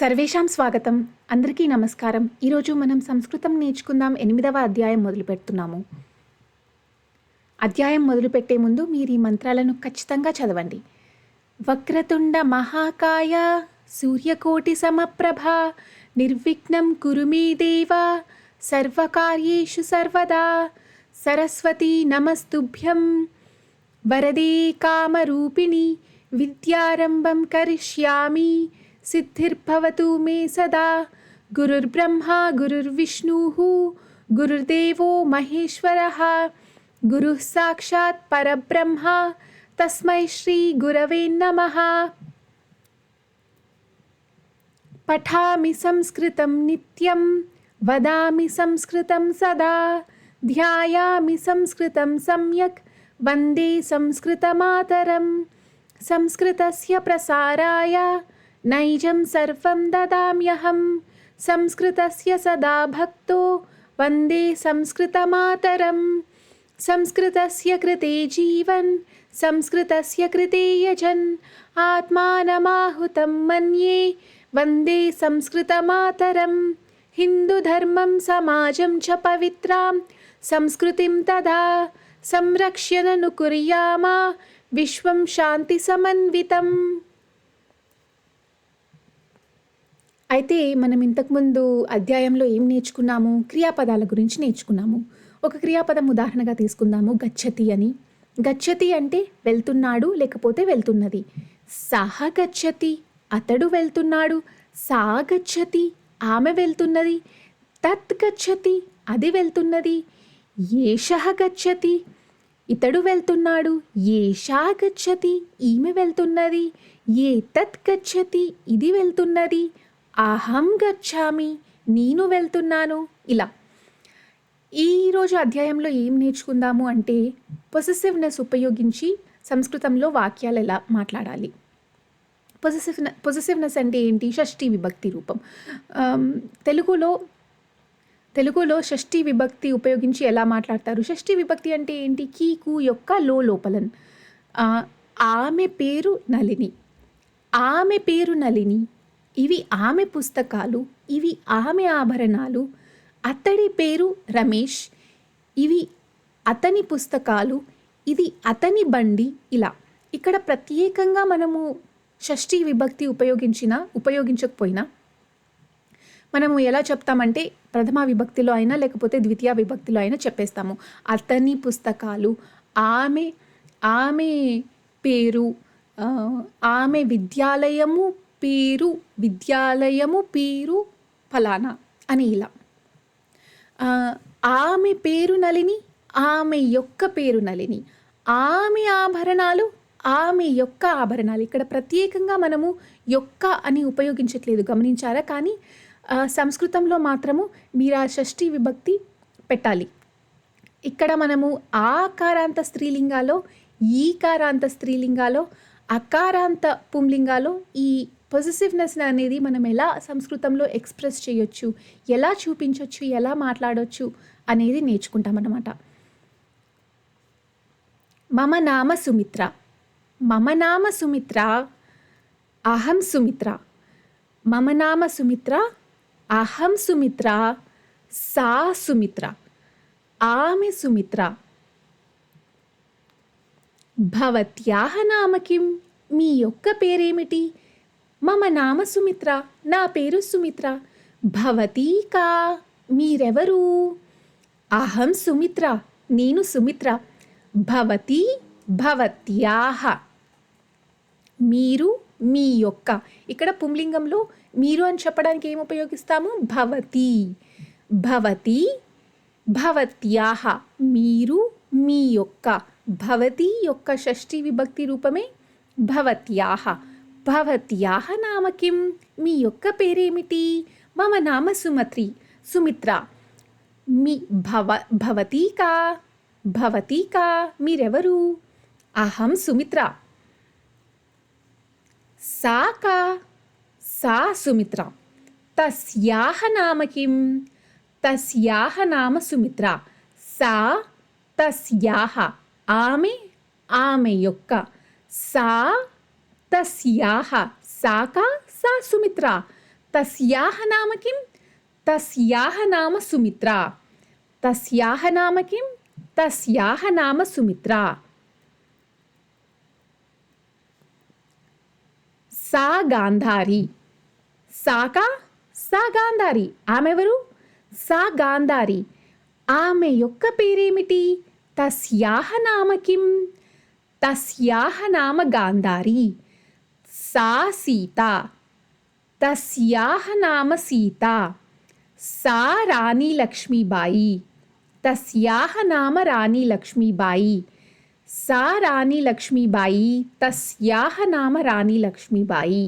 సర్వేషాం స్వాగతం. అందరికీ నమస్కారం. ఈరోజు మనం సంస్కృతం నేర్చుకుందాం 8వ అధ్యాయం మొదలు పెడుతున్నాము. అధ్యాయం మొదలుపెట్టే ముందు మీరు ఈ మంత్రాలను ఖచ్చితంగా చదవండి. వక్రతుండ మహాకాయ సూర్యకోటి సమప్రభ నిర్విఘ్నం కురు మే దేవ సర్వకార్యేషు సర్వదా సరస్వతి నమస్తుభ్యం వరదే కామరూపిణి విద్యారంభం కరిష్యామి సిద్ధిర్భవతు మే సదా. గురుర్బ్రహ్మ గురుర్విష్ణుః గురుర్దేవో మహేశ్వరః గురుః సాక్షాత్ పరబ్రహ్మ తస్మై శ్రీ గురవే నమః. పఠామి సంస్కృతం నిత్యం వదామి సంస్కృతం సదా ధ్యాయామి సంస్కృతం సమ్యక్ వందే సంస్కృతమాతరం. సంస్కృతస్య ప్రసారాయ నైజం సర్వం దదామ్యహం సంస్కృతస్య సదా భక్తో వందే సంస్కృతమాతరం. సంస్కృతస్య కృతే జీవన్ సంస్కృతస్య కృతే యజన్ ఆత్మానమాహుతం మన్యే వందే సంస్కృతమాతరం. హిందూధర్మం సమాజం చ పవిత్రాం సంస్కృతిం తదా సంరక్ష్య నను కుర్యామా విశ్వం శాంతి సమన్వితం. అయితే మనం ఇంతకుముందు అధ్యాయంలో ఏం నేర్చుకున్నాము? క్రియాపదాల గురించి నేర్చుకున్నాము. ఒక క్రియాపదం ఉదాహరణగా తీసుకుందాము, గచ్చతి అని. గచ్చతి అంటే వెళ్తున్నాడు లేకపోతే వెళ్తున్నది. సహ గచ్చతి అతడు వెళ్తున్నాడు. సా గచ్చతి ఆమె వెళ్తున్నది. తత్ గచ్చతి అది వెళ్తున్నది. ఏషః గచ్చతి ఇతడు వెళ్తున్నాడు. ఏషా గచ్చతి ఈమె వెళ్తున్నది. ఏతత్ గచ్చతి ఇది వెళ్తున్నది. అహం గచ్చామి నేను వెళ్తున్నాను. ఇలా ఈరోజు అధ్యాయంలో ఏం నేర్చుకుందాము అంటే పొసెసివ్నెస్ ఉపయోగించి సంస్కృతంలో వాక్యాలు ఎలా మాట్లాడాలి. పొసెసివ్నెస్ అంటే ఏంటి? షష్ఠీ విభక్తి రూపం. తెలుగులో షష్ఠీ విభక్తి ఉపయోగించి ఎలా మాట్లాడతారు? షష్ఠీ విభక్తి అంటే ఏంటి? కీకు యొక్క లోపలన్. ఆమె పేరు నళిని. ఆమె పేరు నళిని. ఇవి ఆమె పుస్తకాలు. ఇవి ఆమె ఆభరణాలు. అతడి పేరు రమేష్. ఇవి అతని పుస్తకాలు. ఇది అతని బండి. ఇలా ఇక్కడ ప్రత్యేకంగా మనము షష్ఠీ విభక్తి ఉపయోగించకపోయినా మనము ఎలా చెప్తామంటే ప్రథమ విభక్తిలో అయినా లేకపోతే ద్వితీయ విభక్తిలో అయినా చెప్పేస్తాము. అతని పుస్తకాలు, ఆమె పేరు, ఆమె విద్యాలయము పేరు ఫలానా అని ఇలా. ఆమె పేరు నళిని, ఆమె యొక్క పేరు నళిని. ఆమె ఆభరణాలు, ఆమె యొక్క ఆభరణాలు. ఇక్కడ ప్రత్యేకంగా మనము యొక్క అని ఉపయోగించట్లేదు, గమనించారా? కానీ సంస్కృతంలో మాత్రము మీరు ఆ షష్ఠీ విభక్తి పెట్టాలి. ఇక్కడ మనము ఆకారాంత స్త్రీలింగాలో, ఈకారాంత స్త్రీలింగాలో, అకారాంత పుంలింగాలో ఈ పొసెసివ్నెస్ అనేది మనం ఎలా సంస్కృతంలో ఎక్స్ప్రెస్ చేయొచ్చు, ఎలా చూపించవచ్చు, ఎలా మాట్లాడవచ్చు అనేది నేర్చుకుంటామన్నమాట. మమ నామ సుమిత్ర. మమ నామ సుమిత్ర. అహం సుమిత్ర. మమ నామ సుమిత్ర. అహం సుమిత్ర. సా సుమిత్ర. ఆమె సుమిత్ర. భవత్యాహ నామ కిం మీ యొక్క పేరేమిటి? మమ నామ సుమిత్ర నా పేరు సుమిత్ర. భవతీ కా మీరెవరు? అహం సుమిత్ర నేను సుమిత్ర. భవతి భవత్యాహ మీరు మీ యొక్క. ఇక్కడ పుంలింగంలో మీరు అని చెప్పడానికి ఏం ఉపయోగిస్తాము? భవతి. భవతి భవత్యాహ మీరు మీ యొక్క. భవతి యొక్క షష్ఠీ విభక్తి రూపమే భవత్యాహ. భవత్యాహ నామ కిం మీ యొక్క పేరేమిటి? మమ నామ సుమిత్ర. మీ భవతీ కా మీరెవరు? అహం సుమిత్ర. సా సుమిత్ర. తస్యాహ నామ కిం? తస్యాహ నామ సుమిత్ర. సా తస్యాహ ఆమె యొక్క. సా తస్యాహ సాకా సా సుమిత్ర. తస్యాహ నామ కిం? తస్యాహ నామ సుమిత్ర. తస్యాహ నామ కిం? తస్యాహ నామ సుమిత్ర. సా గాంధారి. సాకా? సా గాంధారి. ఆమెవరు? సా గాంధారి. ఆమె యొక్క పేరేమిటి? తస్యాహ నామ కిం? తస్యాహ నామ గాంధారి. సా సీత. తస్యాహ నామ సీత. సా రాణి లక్ష్మీబాయి. తస్యాహ నామ రాణి లక్ష్మీబాయి. సా రాణి లక్ష్మీబాయి. తస్యాహ నామ రాణి లక్ష్మీబాయి.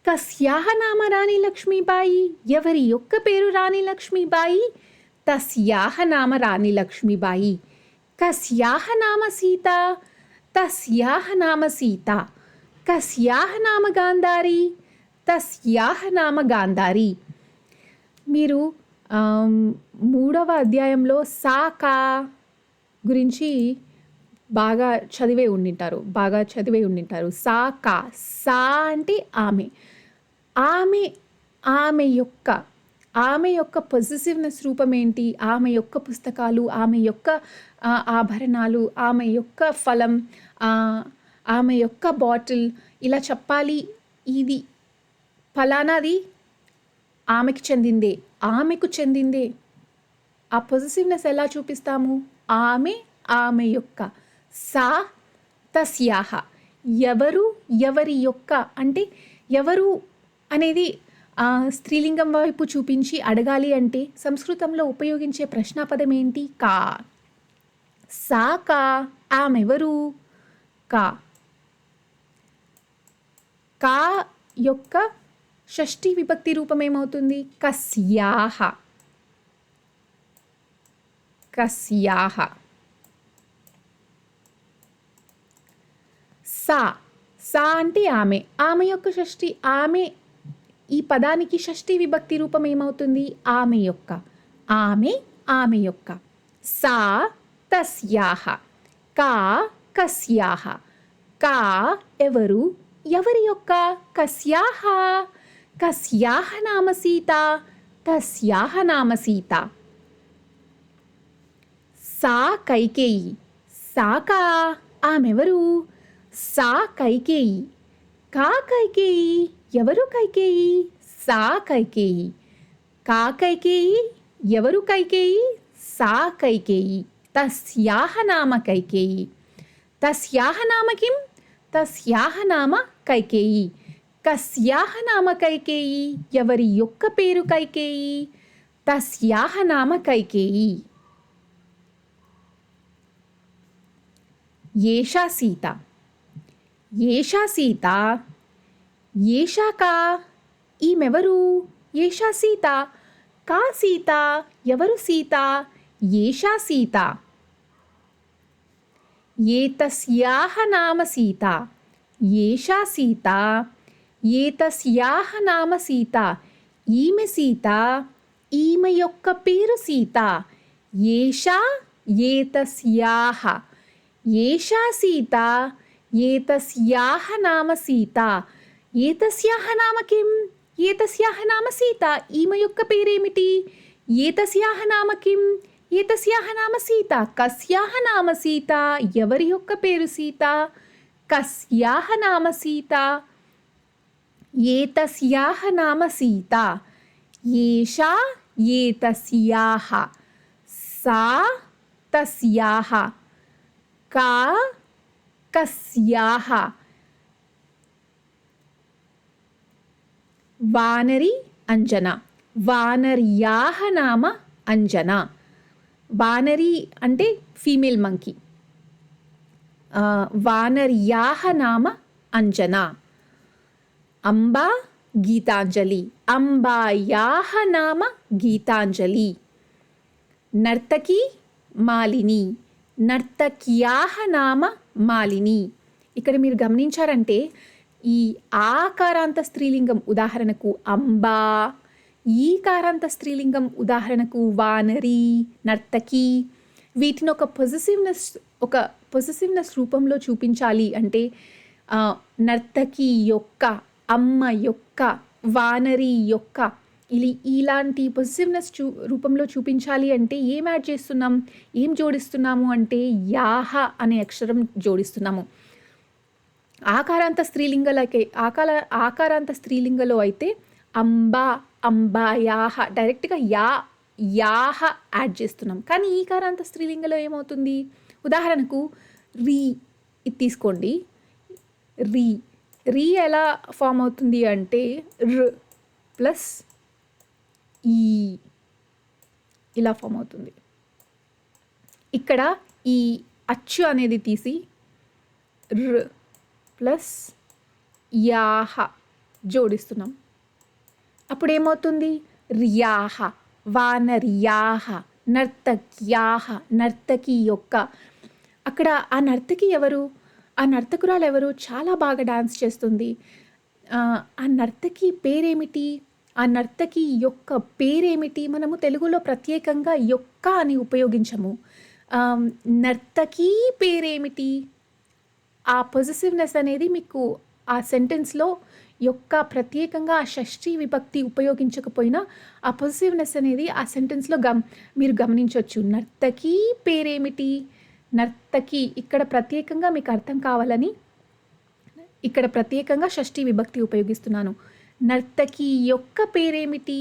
కస్యాహ నామ రాణి లక్ష్మీబాయి. ఎవరి యొక్క పేరు రాణి లక్ష్మీబాయి? తస్యాహ నామ రాణి లక్ష్మీబాయి. కస్యాహ నామ సీత. తస్యాహ నామ సీత. కస్యాహ నామ గాంధారి. తస్యాహ నామ గాంధారి. మీరు 3వ అధ్యాయంలో సాకా గురించి బాగా చదివే ఉండింటారు. సాకా. సా అంటే ఆమె. ఆమె ఆమె యొక్క పొసెసివ్నెస్ రూపం ఏంటి? ఆమె యొక్క పుస్తకాలు, ఆమె యొక్క ఆభరణాలు, ఆమె యొక్క ఫలం, ఆమె యొక్క బాటిల్, ఇలా చెప్పాలి. ఇది ఫలానాది ఆమెకు చెందిందే, ఆమెకు చెందిందే. ఆ పొసెసివ్నెస్ ఎలా చూపిస్తాము? ఆమె యొక్క. సా తస్యాహ. ఎవరు, ఎవరి యొక్క అంటే ఎవరు అనేది స్త్రీలింగం వైపు చూపించి అడగాలి అంటే సంస్కృతంలో ఉపయోగించే ప్రశ్నాపదం ఏంటి? కా. సా కా. ఆమెవరు? కా. కా యొక్క షష్ఠీ విభక్తి రూపం ఏమవుతుంది? కస్యాహ. కస్యాహ. సా. సా అంటే ఆమె. ఆమె యొక్క షష్ఠి, ఆమె, ఈ పదానికి షష్ఠీ విభక్తి రూపం ఏమవుతుంది? ఆమె యొక్క. ఆమె యొక్క. సా తస్యాహ. కా కస్యాహ. కా ఎవరు, ఎవరి యొక్క? కస్యాహ. కస్యాహ నామ సీత. తస్యాహ నామ సీత. సా కైకేయి. సాకా. ఆమెవరు? సా కైకేయి. కా కైకేయి. ఎవరు కైకేయి? సా కైకేయి. కా కైకేయి. ఎవరు కైకేయి? సా కైకేయి. తస్యాహ నామ కైకేయి. తస్యాహ నామ కిం? తస్యాహ నామ కైకేయి. కస్యాహ నామ కైకేయి. ఎవరి యొక్క పేరు కైకేయి? తస్యాహ నామ కైకేయి. ఏషా సీత. ఏషా సీత. ఏషా కా. ఈమెవరు? ఏషా సీత. కా సీత. ఎవరు సీత? ఏషా సీత. ఏతస్యాహ నామ సీత. ఏషా సీత. ఏతస్యాహ నామ సీత. ఈమె సీత. ఈమె యొక్క పేరు సీత. ఏషా ఏతస్యాహ. ఏషా సీత. ఏతస్యాహ నామ సీత. ఏతస్యాహ నామ కిం? ఏతస్యాహ నామ సీత. ఈమె యొక్క పేరేమిటి? ఏతస్యాహ నామ కిం? ఏతస్యాహ నామ సీత. కస్యాహ నామ సీత. ఎవరి యొక్క పేరు సీత? కస్యాహ నామ సీత. ఏతస్యాహ నామ సీత. ఏషా ఏతస్యాహ. సా తస్యాహ. కా కస్యాహ. వానరి అంజన. వానర్యాహ నామ అంజన. వానరి అంటే ఫీమేల్ మంకీ. వానర్యాహ నామ అంజన. అంబా గీతాంజలి. అంబాయాహ నామ గీతాంజలి. నర్తకి మాలిని. నర్తక్యాహ నామ మాలిని. ఇక్కడ మీరు గమనించారంటే ఈ ఆకారాంత స్త్రీలింగం ఉదాహరణకు అంబా, ఈకారాంత స్త్రీలింగం ఉదాహరణకు వానరి, నర్తకి, వీటిని ఒక పొసెసివ్నెస్ రూపంలో చూపించాలి అంటే నర్తకి యొక్క అమ్మ యొక్క, వానరి యొక్క, ఇలాంటి పొజిటివ్నెస్ రూపంలో చూపించాలి అంటే ఏం యాడ్ చేస్తున్నాం, ఏం జోడిస్తున్నాము అంటే యాహ అనే అక్షరం జోడిస్తున్నాము. ఆకారాంత స్త్రీలింగలో అయితే అంబా, అంబాయాహ డైరెక్ట్గా యాహ యాడ్ చేస్తున్నాం. కానీ ఈకారాంత స్త్రీలింగంలో ఏమవుతుంది, ఉదాహరణకు రీ ఇది తీసుకోండి. రీ ఎలా ఫామ్ అవుతుంది అంటే ర్ ప్లస్ ఈ ఇలా ఫామ్ అవుతుంది. ఇక్కడ ఈ అచ్చు అనేది తీసి ర్ ప్లస్ యాహ జోడిస్తున్నాం. అప్పుడు ఏమవుతుంది, రియాహ, వానర్యాహ, నర్తక్యాహ, నర్తకి యొక్క. అక్కడ ఆ నర్తకి ఎవరు, ఆ నర్తకురాలు ఎవరు, చాలా బాగా డాన్స్ చేస్తుంది. ఆ నర్తకి పేరేమిటి, ఆ నర్తకి యొక్క పేరేమిటి, మనము తెలుగులో ప్రత్యేకంగా యొక్క అని ఉపయోగించము. నర్తకి పేరేమిటి, ఆ పొజిటివ్నెస్ అనేది మీకు ఆ సెంటెన్స్లో యొక్క ప్రత్యేకంగా ఆ షష్ఠీ విభక్తి ఉపయోగించకపోయినా ఆ పొజిటివ్నెస్ అనేది ఆ సెంటెన్స్లో మీరు గమనించవచ్చు. నర్తకి పేరేమిటి, నర్తకి ఇక్కడ ప్రత్యేకంగా మీకు అర్థం కావాలని ఇక్కడ ప్రత్యేకంగా షష్ఠీ విభక్తి ఉపయోగిస్తున్నాను. నర్తకి యొక్క పేరేమిటి,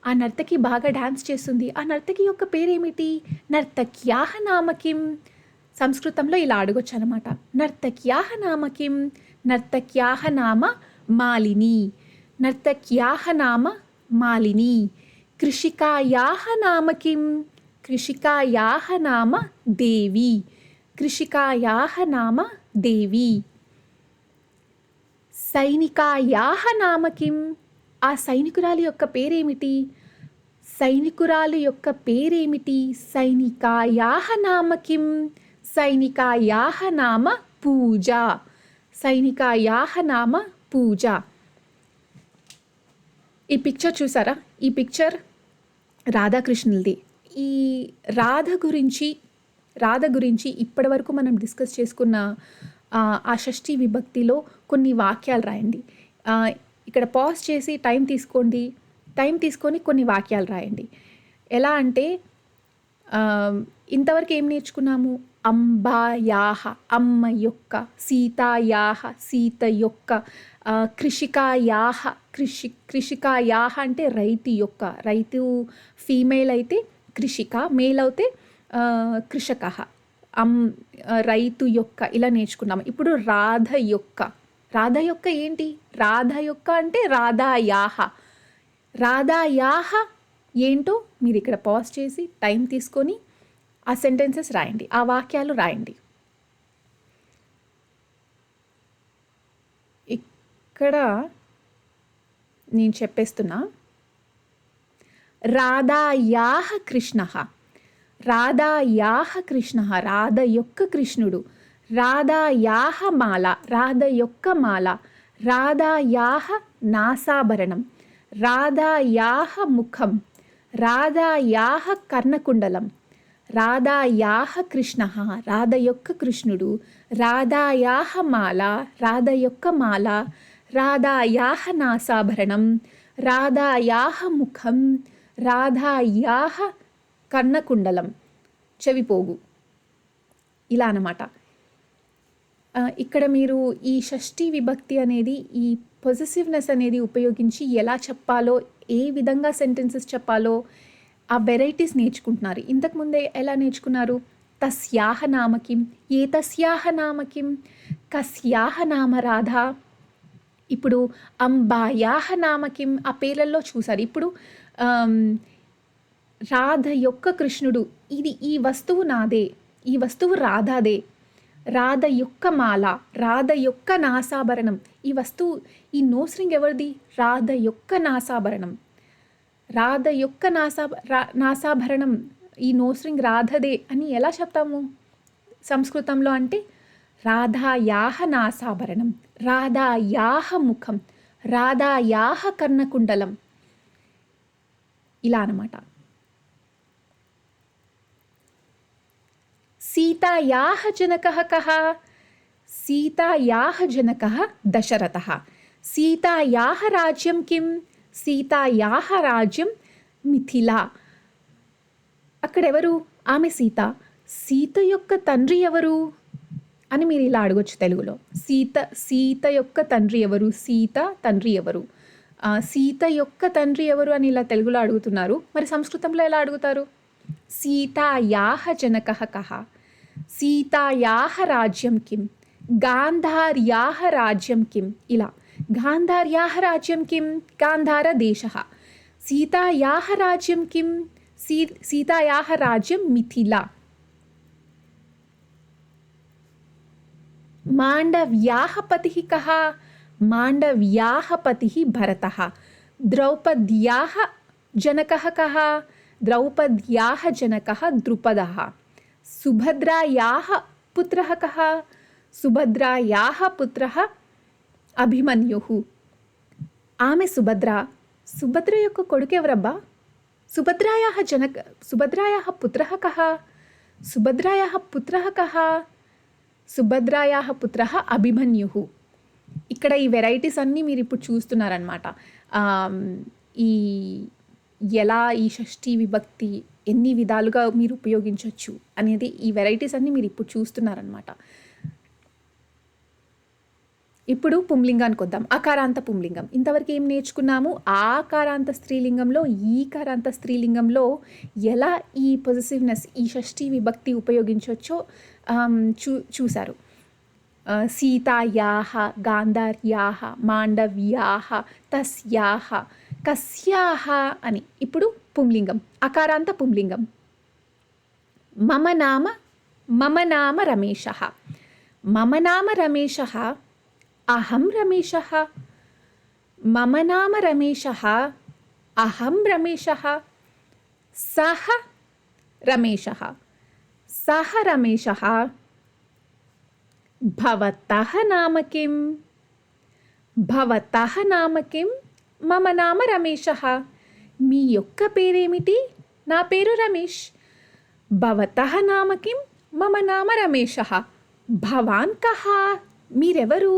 ఆ నర్తకి బాగా డాన్స్ చేస్తుంది, ఆ నర్తకి యొక్క పేరేమిటి, నర్తక్యాహ నామకిం. సంస్కృతంలో ఇలా అడగొచ్చు అనమాట. నర్తక్యాహ నామకిం, నర్తక్యాహ నామ మాలిని, నర్తక్యాహ నామ మాలిని. కృషికాయాహ నామకిం, కృషికాయాహ నామ దేవి, కృషికాయాహ నామ దేవి. సైనికాయాహ నామకిం, ఆ సైనికురాలి యొక్క పేరేమిటి, సైనికురాలు యొక్క పేరేమిటి, సైనికాయాహ నామకిం, సైనికాయాహ నామ పూజ, సైనికాయాహ నామ పూజ. ఈ పిక్చర్ చూసారా, ఈ పిక్చర్ రాధాకృష్ణులది. ఈ రాధ గురించి ఇప్పటి వరకు మనం డిస్కస్ చేసుకున్న ఆ షష్ఠీ విభక్తిలో కొన్ని వాక్యాలు రాయండి. ఇక్కడ పాజ్ చేసి టైం తీసుకొని కొన్ని వాక్యాలు రాయండి. ఎలా అంటే ఇంతవరకు ఏం నేర్చుకున్నాము, అంబాయాహ అమ్మ యొక్క, సీతాయాహ సీత యొక్క, కృషికాయాహ కృషికాయాహ అంటే రైతు యొక్క, రైతు ఫీమేల్ అయితే కృషిక, మేల్ అయితే కృషక, రైతు యొక్క ఇలా నేర్చుకున్నాము. ఇప్పుడు రాధ యొక్క ఏంటి, రాధ యొక్క అంటే రాధాయాహ ఏంటో మీరు ఇక్కడ పాజ్ చేసి టైం తీసుకొని ఆ సెంటెన్సెస్ రాయండి, ఆ వాక్యాలు రాయండి. ఇక్కడ నేను చెప్పేస్తున్నా. రాధాయాహ కృష్ణః, రాధాయాహ కృష్ణః, రాధ యొక్క కృష్ణుడు. రాధాయాహ మాల, రాధ యొక్క మాల. రాధాయాహ నాసాభరణం, రాధాయాహ ముఖం. రాధాయాహ కర్ణకుండలం. రాధాయాహ కృష్ణః, రాధ యొక్క కృష్ణుడు. రాధాయాహ మాల, రాధ యొక్క మాల. రాధాయాహ నాసాభరణం, రాధాయాహ ముఖం. రాధాయాహ కర్ణకుండలం, చెవిపోగు. ఇలా అన్నమాట. ఇక్కడ మీరు ఈ షష్ఠీ విభక్తి అనేది, ఈ పొజెసివ్నెస్ అనేది ఉపయోగించి ఎలా చెప్పాలో, ఏ విధంగా సెంటెన్సెస్ చెప్పాలో ఆ వెరైటీస్ నేర్చుకుంటున్నారు. ఇంతకుముందే ఎలా నేర్చుకున్నారు, తస్యాహ నామకిం, ఏ తస్యాహ నామకిం, కస్యాహ నామ రాధ. ఇప్పుడు అంబాయాహ నామకిం, ఆ పేర్లలో చూసారు. ఇప్పుడు రాధ యొక్క కృష్ణుడు, ఈ వస్తువు నాదే, ఈ వస్తువు రాధాదే. రాధ యొక్క మాల, రాధ యొక్క నాసాభరణం, ఈ వస్తువు, ఈ నోస్ రింగ్ ఎవరిది, రాధ యొక్క నాసాభరణం. రాధ యొక్క నాసాభరణం, ఈ నోస్ రింగ్ రాధదే అని ఎలా చెప్తాము సంస్కృతంలో అంటే రాధాయాహ నాసాభరణం, రాధాయాహ ముఖం, రాధాయాహ కర్ణకుండలం, ఇలా అన్నమాట. సీతాయాహ జనకః కః, సీతాయాహ జనకః దశరథః. సీతాయాః రాజ్యం కిం? సీతాయాః రాజ్యం మిథిలా. అక్కడెవరు? ఆమె సీత. సీత యొక్క తండ్రి ఎవరు అని మీరు ఇలా అడగొచ్చు తెలుగులో. సీత యొక్క తండ్రి ఎవరు? సీత తండ్రి ఎవరు? సీత యొక్క తండ్రి ఎవరు అని ఇలా తెలుగులో అడుగుతున్నారు. మరి సంస్కృతంలో ఎలా అడుగుతారు? సీతాయాః జనకః కః? సీతాయాః రాజ్యం కిం? గాంధార్యాః రాజ్యం కిం? ఇలా గాంధార్యాః రాజ్యం కిం? గాంధార దేశః. సీతాయాః రాజ్యం కిం? సీతాయాః రాజ్యం మిథిలా. మాండవ్యాః పతిః కః? మాండవ్యాః పతిః భరతః. ద్రౌపద్యాః జనకः కः? ద్రౌపద్యాః జనకः ద్రుపదः. సుభద్రాయాः పుత్రः కः? సుభద్రాయాः పుత్రः అభిమన్యుః. ఆమె సుభద్ర. సుభద్ర యొక్క కొడుకు ఎవరబ్బా? సుభద్రాయాः పుత్రः కः? సుభద్రాయాः పుత్రः కः? సుభద్రాయాः పుత్రः అభిమన్యుః. ఇక్కడ ఈ వెరైటీస్ అన్నీ మీరు ఇప్పుడు చూస్తున్నారనమాట. ఈ ఎలా ఈ షష్ఠీ విభక్తి ఎన్ని విధాలుగా మీరు ఉపయోగించవచ్చు అనేది ఈ వెరైటీస్ అన్నీ మీరు ఇప్పుడు చూస్తున్నారనమాట. ఇప్పుడు పుంలింగానికి వద్దాం. అకారాంత పుంలింగం. ఇంతవరకు ఏం నేర్చుకున్నాము? ఆకారాంత స్త్రీలింగంలో, ఈకారాంత స్త్రీలింగంలో ఎలా ఈ పొజిటివ్నెస్, ఈ షష్ఠీ విభక్తి ఉపయోగించవచ్చో చూశారు. సీతాయాః, గాంధార్యాః, మాండవ్యాః, తస్యాః, కస్యాః అని. ఇప్పుడు పుంలింగం, అకారాంత పుంలింగం. మమ నామ రమేశः. మమ నామ రమేశः. అహం రమేశः. మమ నామ రమేశः. అహం రమేశः. సహ రమేశः. సహ రమేశः. భవతః నామ కిం? భవతః నామ కిం? మమ నామ రమేశः. మీ యొక్క పేరేమిటి? నా పేరు రమేష్. భవతః నామ కిం? మమ నామ రమేశः. భవాన్ కః? మీరెవరు?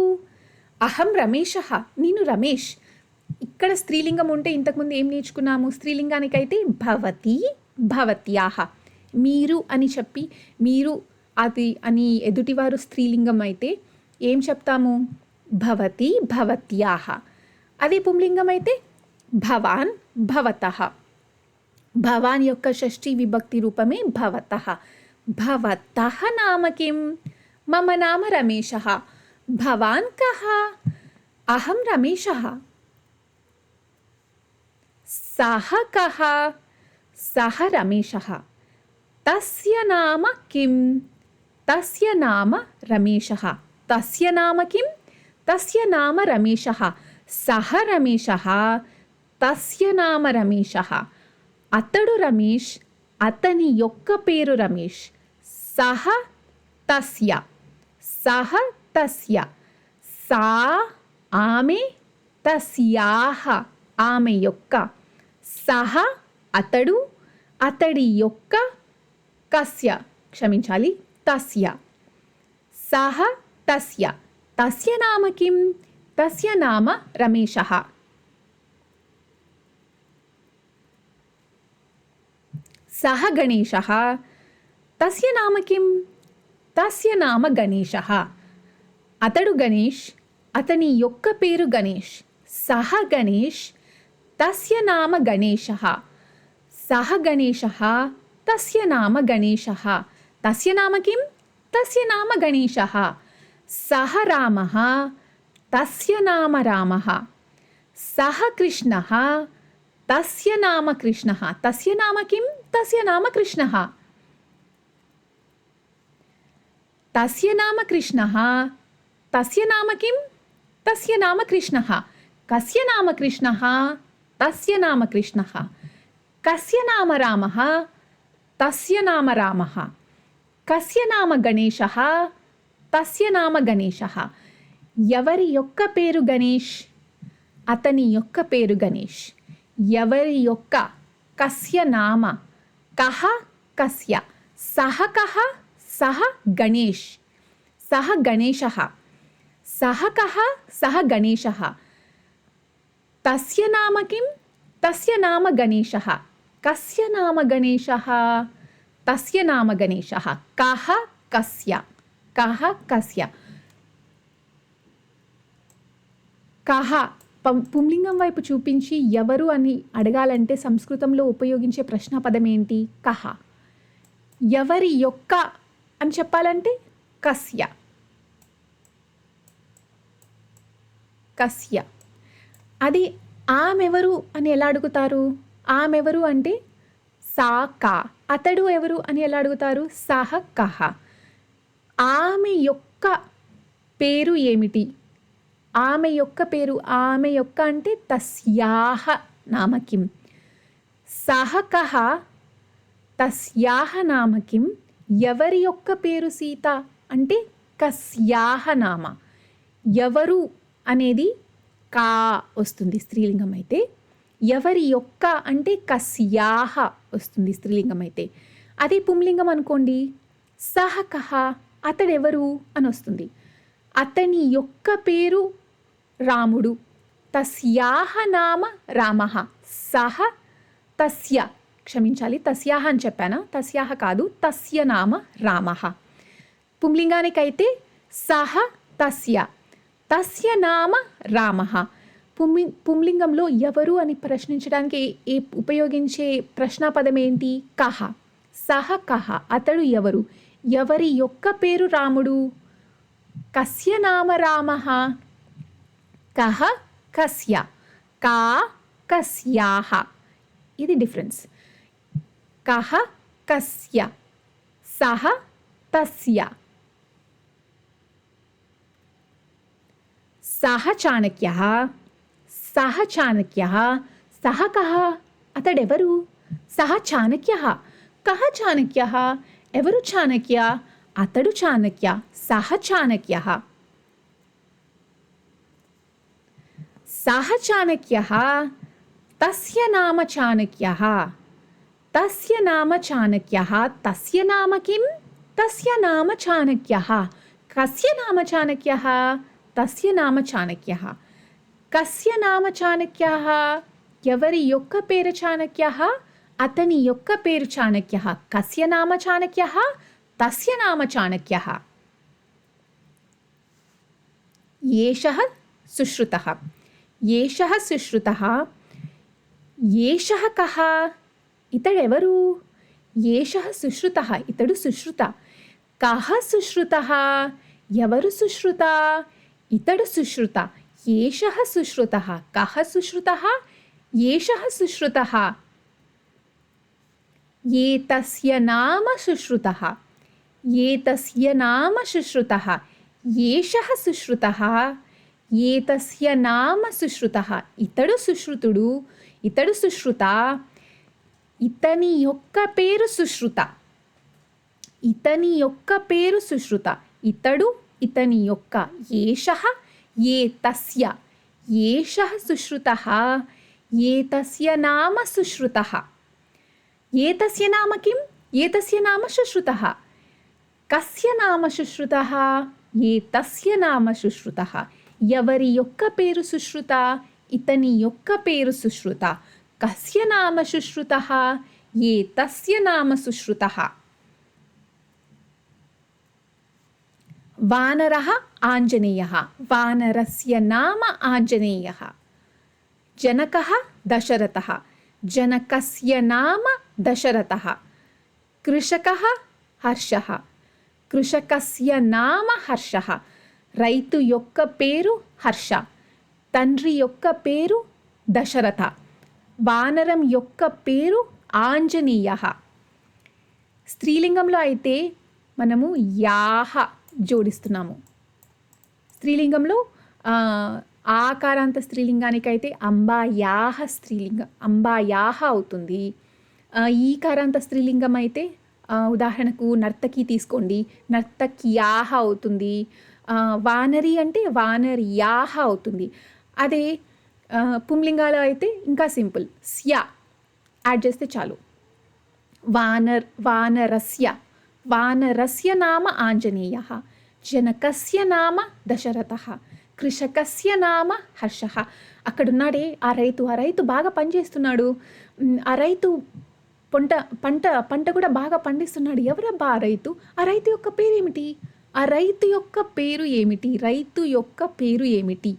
అహం రమేశः. నేను రమేష్. ఇక్కడ స్త్రీలింగం ఉంటే ఇంతకుముందు ఏం నేర్చుకున్నాము? స్త్రీలింగానికైతే భవతి, భవత్యాః. మీరు అని చెప్పి, మీరు అది అని ఎదుటివారు స్త్రీలింగం అయితే ఏం చెప్తాము? భవతి, భవత్యాః. అదే పుంలింగం అయితే భవాన్, భవతః. భవాన్ యొక్క షష్ఠీ విభక్తి రూపమే భవతః. భవతః నామ కిం? మమ నామ రమేశः. భవాన్ కః? అహం రమేశः. సహ కః? సహ రమేశः. తస్య నామ కిం? తస్య నామ రమేశः. తస్య నామ కిం? తస్య నామ రమేశः. సహ రమేశः. తస్య నామ రమేశः. అతడు రమేష్. అతని యొక్క పేరు రమేష్. సహ తస్య. సహ తస్య. సా ఆమె. తస్యాహ ఆమె యొక్క. సహ అతడు. అతడి యొక్క. కస్య క్షమించాలి, తస్య. సహ తస్య. తస్య నామ కిం? తస్య నామ రమేశः. సహ గణేశः. తస్య నామ కిం? తస్య నామ గణేశः. అతడు గణేష్. అతని యొక్క పేరు గణేష్. సహ గణేష్. తస్య నామ గణేశः. సహ గణేశः. తస్య నామ గణేశः. తస్య నామ కిం? తస్య నామ గణేశः. సహ రామः. తస్య నామ రామः. సహ కృష్ణः. తస్య నామ కృష్ణः. తస్య నామ కిం? తస్య నామ కృష్ణः. తస్య నామ కృష్ణः. తస్య నామ కిం? తస్య నామ కృష్ణः. కస్య నామ కృష్ణः. తస్య నామ కృష్ణः. కస్య నామ రామः. తస్య నామ రామः. కస్య నామ గణేశः. తస్య నామ గణేశः. ఎవరి యొక్క పేరు గణేష్? అతని యొక్క పేరు గణేష్. ఎవరి యొక్క? కస్య నామ. కహ కస్య. సహ కహ? సహ గణేష్. సహ గణేశः. సహ కహ? సహ గణేశः. తస్య నామ కిం? తస్య నామ గణేశः. కస్య నామ గణేశः? తస్య నామ గణేశः. కః కస్య? కః కస్య? కః పుంలింగం వైపు చూపించి ఎవరు అని అడగాలంటే సంస్కృతంలో ఉపయోగించే ప్రశ్నాపదం ఏంటి? కః. ఎవరి యొక్క అని చెప్పాలంటే కస్య. కస్య. అది ఆమెవరు అని ఎలా అడుగుతారు? ఆమెవరు అంటే సా కా. అతడు ఎవరు అని ఎలా అడుగుతారు? సహ కహ. ఆమె యొక్క పేరు ఏమిటి? ఆమె యొక్క పేరు, ఆమె యొక్క అంటే తస్యాహ నామ కిం? సహ కహ తస్యాహ నామ కిం? ఎవరి యొక్క పేరు సీత అంటే కస్యాహ నామ. ఎవరు అనేది కా వస్తుంది స్త్రీలింగం అయితే. ఎవరి యొక్క అంటే కస్యాహ వస్తుంది స్త్రీలింగం అయితే. అదే పుంలింగం అనుకోండి, సహ కహ అతడెవరు అని వస్తుంది. అతని యొక్క పేరు రాముడు. తస్యాహ నామ రామః. సహ తస్య, క్షమించాలి తస్యాహ అని చెప్పానా? తస్యాహ కాదు, తస్య నామ రామః. పుంలింగానికైతే సహ తస్య, తస్య నామ రామః. పుంలింగంలో ఎవరు అని ప్రశ్నించడానికి ఉపయోగించే ప్రశ్నాపదం ఏంటి? కహ. సహ కహ అతడు ఎవరు? ఎవరి యొక్క పేరు రాముడు? కస్య నామ రామః. కహ కస్య, కా కస్యాహ. ఇది డిఫరెన్స్. కహ కస్య, సహ తస్య. సహ చాణక్యః. సహ చాణక్యః. సహ కహ అతడెవరు? సహ చాణక్యః. కహ చాణక్యః ఎవరు చాణక్య? అతడు చాణక్య. సహ చాణక్యః. సహ చాణక్యః. తస్య నామ చాణక్యః. తస్య నామ చాణక్యః. తస్య నామ కిం? తస్య నామ చాణక్యః. కస్య నామ చాణక్యః? తస్య నామ చాణక్యః. కస్య నామ చాణక్యః? ఎవరి యొక్క పేరు చాణక్యః? అతని యొక్క పేరు చాణక్యః. కస్య నామ చాణక్యః? తస్య నామ చాణక్యః. ఏషః సుశ్రుతః. ఏషః సుశ్రుతః. ఏషః కః? ఇతడెవరు? ఏషః సుశ్రుతః ఇతడు సుశ్రుత. కః సుశ్రుతః? ఎవరు సుశ్రుత? ఇతడు సుశ్రుత. ఏషః సుశ్రుతః. కః సుశ్రుతః? ఏషః సుశ్రుతః. ఏతస్య నామ సుశ్రుతః. ఏతస్య నామ సుశ్రుతః. ఏషః సుశ్రుతః. ఏతస్య నామ సుశ్రుతః. ఇతడు సుశ్రుతుడు. ఇతడు సుశ్రుత. ఇతని యొక్క పేరు సుశ్రుత. ఇతని యొక్క పేరు సుశ్రుత. ఇతడు, ఇతని యొక్క. ఏషః ఏతస్య. ఏషః సుశ్రుతః. ఏతస్య నామ సుశ్రుతః. ఏతస్య నామ కిం? ఏతస్య నామ సుశ్రుతః. కస్య నామ సుశ్రుతః? ఏతస్య నామ సుశ్రుతః. ఎవరి యొక్క పేరు సుశ్రుత? ఇతని యొక్క పేరు సుశ్రుత. కస్య నామ సుశ్రుతః? ఏతస్య నామ సుశ్రుతః. వానరः ఆంజనేయः. వానరస్య నామ ఆంజనేయः. జనకः దశరథः. జనకస్య నామ దశరథः. కృషకः హర్షः. కృషకస్య నామ హర్షः. రైతు యొక్క పేరు హర్ష. తండ్రి యొక్క పేరు దశరథ. వానరం యొక్క పేరు ఆంజనేయః. స్త్రీలింగంలో అయితే మనము యాహ జోడిస్తున్నాము. స్త్రీలింగంలో ఆకారాంత స్త్రీలింగానికైతే అంబాయాహ స్త్రీలింగం, అంబాయాహ అవుతుంది. ఈకారాంత స్త్రీలింగం అయితే ఉదాహరణకు నర్తకి తీసుకోండి, నర్తక్యాహ అవుతుంది. వానరి అంటే వానర్యాహ అవుతుంది. అదే పుంలింగాలు అయితే ఇంకా సింపుల్, స్య యాడ్ చేస్తే చాలు. వానరస్య. వానరస్య నామ ఆంజనేయః. జనకస్య నామ దశరథः. కృషకస్య నామ హర్షః. అక్కడున్నాడే ఆ రైతు బాగా పనిచేస్తున్నాడు. ఆ రైతు పంట కూడా బాగా పండిస్తున్నాడు. ఎవరబ్బా ఆ రైతు? ఆ రైతు యొక్క పేరేమిటి? ఆ రైతు యొక్క పేరు ఏమిటి? రైతు యొక్క పేరు ఏమిటి?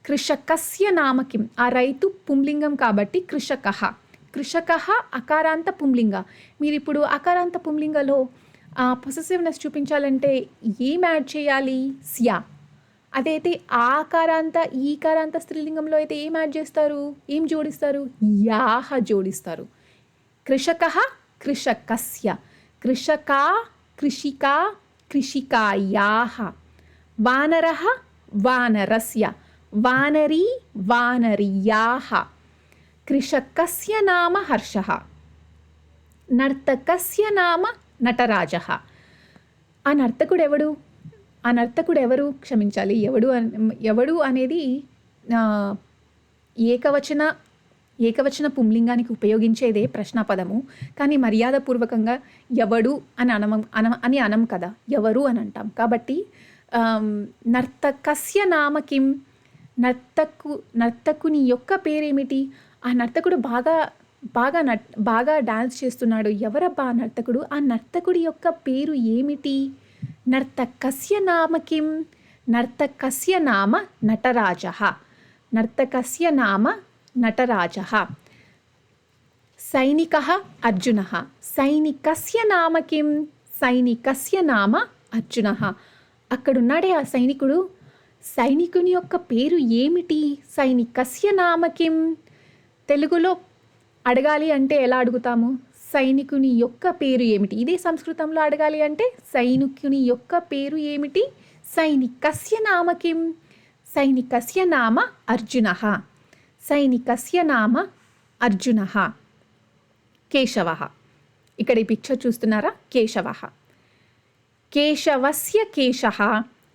కృషకస్య నామ కిం. ఆ రైతు పుంలింగం కాబట్టి కృషకః. కృషకః అకారాంత పుంలింగ. మీరిప్పుడు అకారాంత పుంలింగలో పొసెసివ్నెస్ చూపించాలంటే ఏం యాడ్ చేయాలి? స్యా. అదైతే ఆకారాంత ఈకారాంత స్త్రీలింగంలో అయితే ఏం యాడ్ చేస్తారు? ఏం జోడిస్తారు? యాహ జోడిస్తారు. కృషకః కృషకస్య, కృషకా కృషికా కృషికాయాః, వానరః వానరస్య, వానరీ వానర్యాః. కృషకస్య నామ హర్షః, నర్తకస్య నామ నటరాజః. ఆ నర్తకుడు ఎవరు? క్షమించాలి, ఎవడు అనేది ఏకవచన పుంలింగానికి ఉపయోగించేదే ప్రశ్నాపదము. కానీ మర్యాదపూర్వకంగా ఎవడు అని అనం కదా, ఎవరు అని అంటాం. కాబట్టి నర్తకస్య నామ కిం. నర్తకుని యొక్క పేరేమిటి? ఆ నర్తకుడు బాగా డాన్స్ చేస్తున్నాడు. ఎవరబ్బా ఆ నర్తకుడు? ఆ నర్తకుడి యొక్క పేరు ఏమిటి? నర్తకస్య నామ కిం. నర్తకస్య నామ నటరాజః. నర్తకస్య నామ నటరాజః. సైనికః అర్జునః. సైనికస్య నామ కిం. సైనికస్య నామ అర్జునః. అక్కడున్నాడే ఆ సైనికుని యొక్క పేరు ఏమిటి? సైనికస్య నామ కిం. తెలుగులో అడగాలి అంటే ఎలా అడుగుతాము? సైనికుని యొక్క పేరు ఏమిటి? ఇదే సంస్కృతంలో అడగాలి అంటే సైనికుని యొక్క పేరు ఏమిటి? సైనికస్య నామ కిం. సైనికస్య నామ అర్జునః. సైనికస్య నామ అర్జునః. కేశవః. ఇక్కడ ఈ పిక్చర్ చూస్తున్నారా? కేశవః. కేశవస్య కేశః,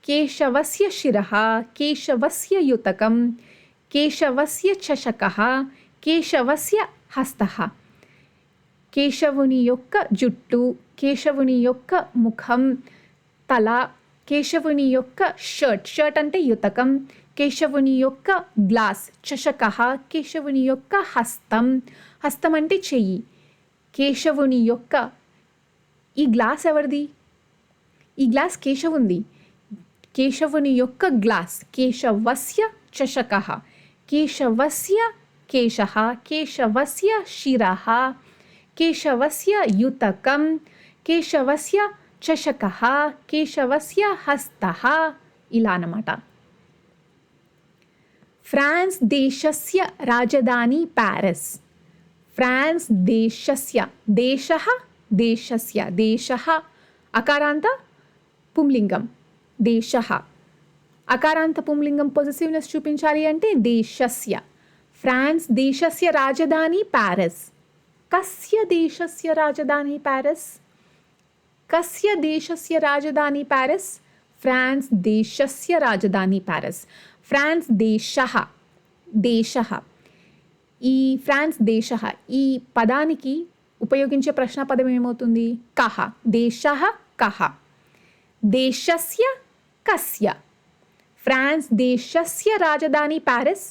కేశవస్య శిరః, కేశవస్య యుతకం, కేశవస్య చషకః, కేశవస్య హస్తః. కేశవుని యొక్క జుట్టు, కేశవుని యొక్క ముఖం, తల, కేశవుని యొక్క షర్ట్ అంటే యుతకం, కేశవుని యొక్క గ్లాస్ చషకః, కేశవుని యొక్క హస్తం అంటే చెయ్యి. కేశవుని యొక్క ఈ గ్లాస్ ఎవరిది? ఈ గ్లాస్ కేశవుంది. కేశవుని యొక్క గ్లాస్ కేశవస్య చషకః, కేశవస్య కేశః, కేశవస్య శిరః, కేశవస్య యుతకం, కేశవస్య చషకః, కేశవస్య హస్తః. ఇలా అన్నమాట. ఫ్రాన్స్ దేశస్య రాజధాని ప్యారిస్. ఫ్రాన్స్ దేశస్య, దేశः అకారాంత పుంలింగం దేశः. అకారాంత పుంలింగం పొసెసివ్నెస్ చూపించాలి అంటే దేశస్య. ఫ్రాన్స్ దేశస్య రాజధాని ప్యారిస్. కస్య దేశస్య రాజధాని ప్యారిస్? కస్య దేశస్య రాజధాని ప్యారిస్? ఫ్రాన్స్ దేశస్య రాజధాని ప్యారిస్. ఫ్రాన్స్ దేశः. ఈ ఫ్రాన్స్ దేశः ఈ పదానికి ఉపయోగించే ప్రశ్నాపదం ఏమవుతుంది? కః. దేశः కః. దేశస్య కస్య. ఫ్రాన్స్ దేశస్య రాజధాని ప్యారిస్.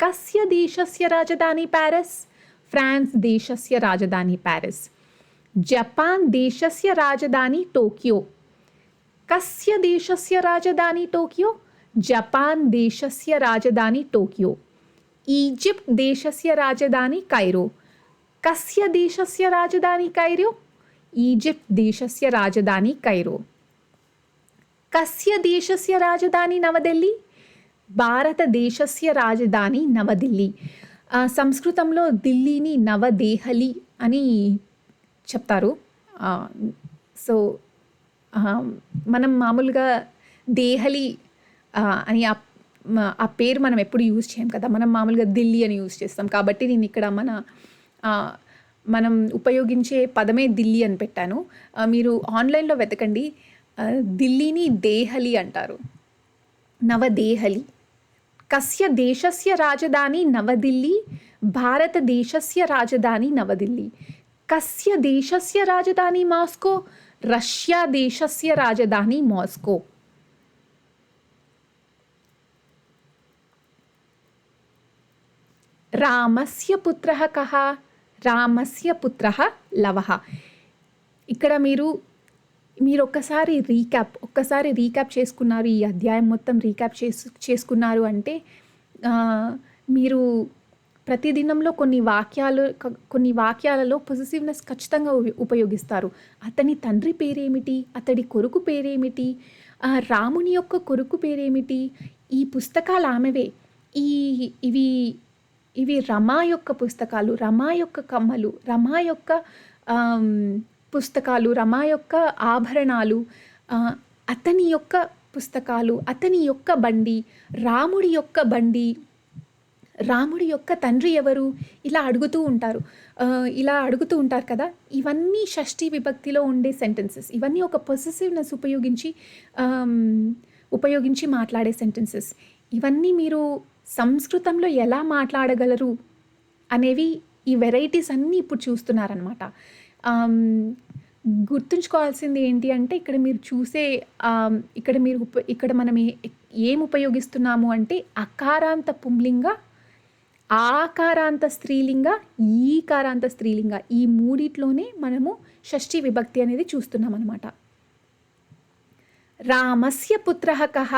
కస్య దేశస్య రాజధాని ప్యారిస్? ఫ్రాన్స్ దేశస్య రాజధాని ప్యారిస్. జపాన్ దేశస్య రాజధాని టోక్యో. కస్య దేశస్య రాజధాని టోక్యో? జపాన్ దేశస్య రాజధాని టోక్యో. ఈజిప్ట్ దేశస్య రాజధాని కైరో. కస్య దేశస్య రాజధాని కైరో? ఈజిప్ట్ దేశస్య రాజధాని కైరో. కస్య దేశస్య రాజధాని నవదిల్లీ? భారతదేశస్య రాజధాని నవదిల్లీ. సంస్కృతంలో ఢిల్లీని నవదేహలి అని చెప్తారు. సో మనం మామూలుగా దేహలి అని ఆ పేరు మనం ఎప్పుడు యూజ్ చేయం కదా, మనం మామూలుగా ఢిల్లీ అని యూజ్ చేస్తాం. కాబట్టి నేను ఇక్కడ మనం ఉపయోగించే పదమే ఢిల్లీ అని పెట్టాను. మీరు ఆన్లైన్లో వెతకండి, ఢిల్లీని దేహలి అంటారు, నవదేహలి. కస్య దేశస్య రాజధాని నవదిల్లీ? భారతదేశస్య రాజధాని నవదిల్లీ. కస్య దేశస్య రాజధాని మాస్కో? రష్యా దేశస్య రాజధాని మాస్కో. రామస్య పుత్రః కః? రామస్య పుత్రః లవః. ఇక్కడ మీరు ఒక్కసారి రీక్యాప్ చేసుకున్నారు, ఈ అధ్యాయం మొత్తం రీక్యాప్ చేసుకున్నారు అంటే మీరు ప్రతిదినంలో కొన్ని వాక్యాలలో పొసెసివ్నెస్ ఖచ్చితంగా ఉపయోగిస్తారు. అతని తండ్రి పేరేమిటి, అతడి కొడుకు పేరేమిటి, రాముని యొక్క కొడుకు పేరేమిటి, ఈ పుస్తకాలు ఆమెవే, ఇవి రమా యొక్క పుస్తకాలు, రమా యొక్క కమ్మలు, రమా యొక్క పుస్తకాలు, రమా యొక్క ఆభరణాలు, అతని యొక్క పుస్తకాలు, అతని యొక్క బండి, రాముడి యొక్క బండి, రాముడి యొక్క తండ్రి ఎవరు, ఇలా అడుగుతూ ఉంటారు కదా. ఇవన్నీ షష్ఠీ విభక్తిలో ఉండే సెంటెన్సెస్. ఇవన్నీ ఒక పొసెసివ్నెస్ ఉపయోగించి మాట్లాడే సెంటెన్సెస్. ఇవన్నీ మీరు సంస్కృతంలో ఎలా మాట్లాడగలరు అనేవి ఈ వెరైటీస్ అన్నీ ఇప్పుడు చూస్తున్నారనమాట. గుర్తుంచుకోవాల్సింది ఏంటి అంటే ఇక్కడ మనం ఏం ఉపయోగిస్తున్నాము అంటే అకారాంత పుంలింగ, ఆకారాంత స్త్రీలింగ, ఈకారాంత స్త్రీలింగ, ఈ మూడిట్లోనే మనము షష్ఠీ విభక్తి అనేది చూస్తున్నాం అనమాట. రామస్య పుత్రః కః?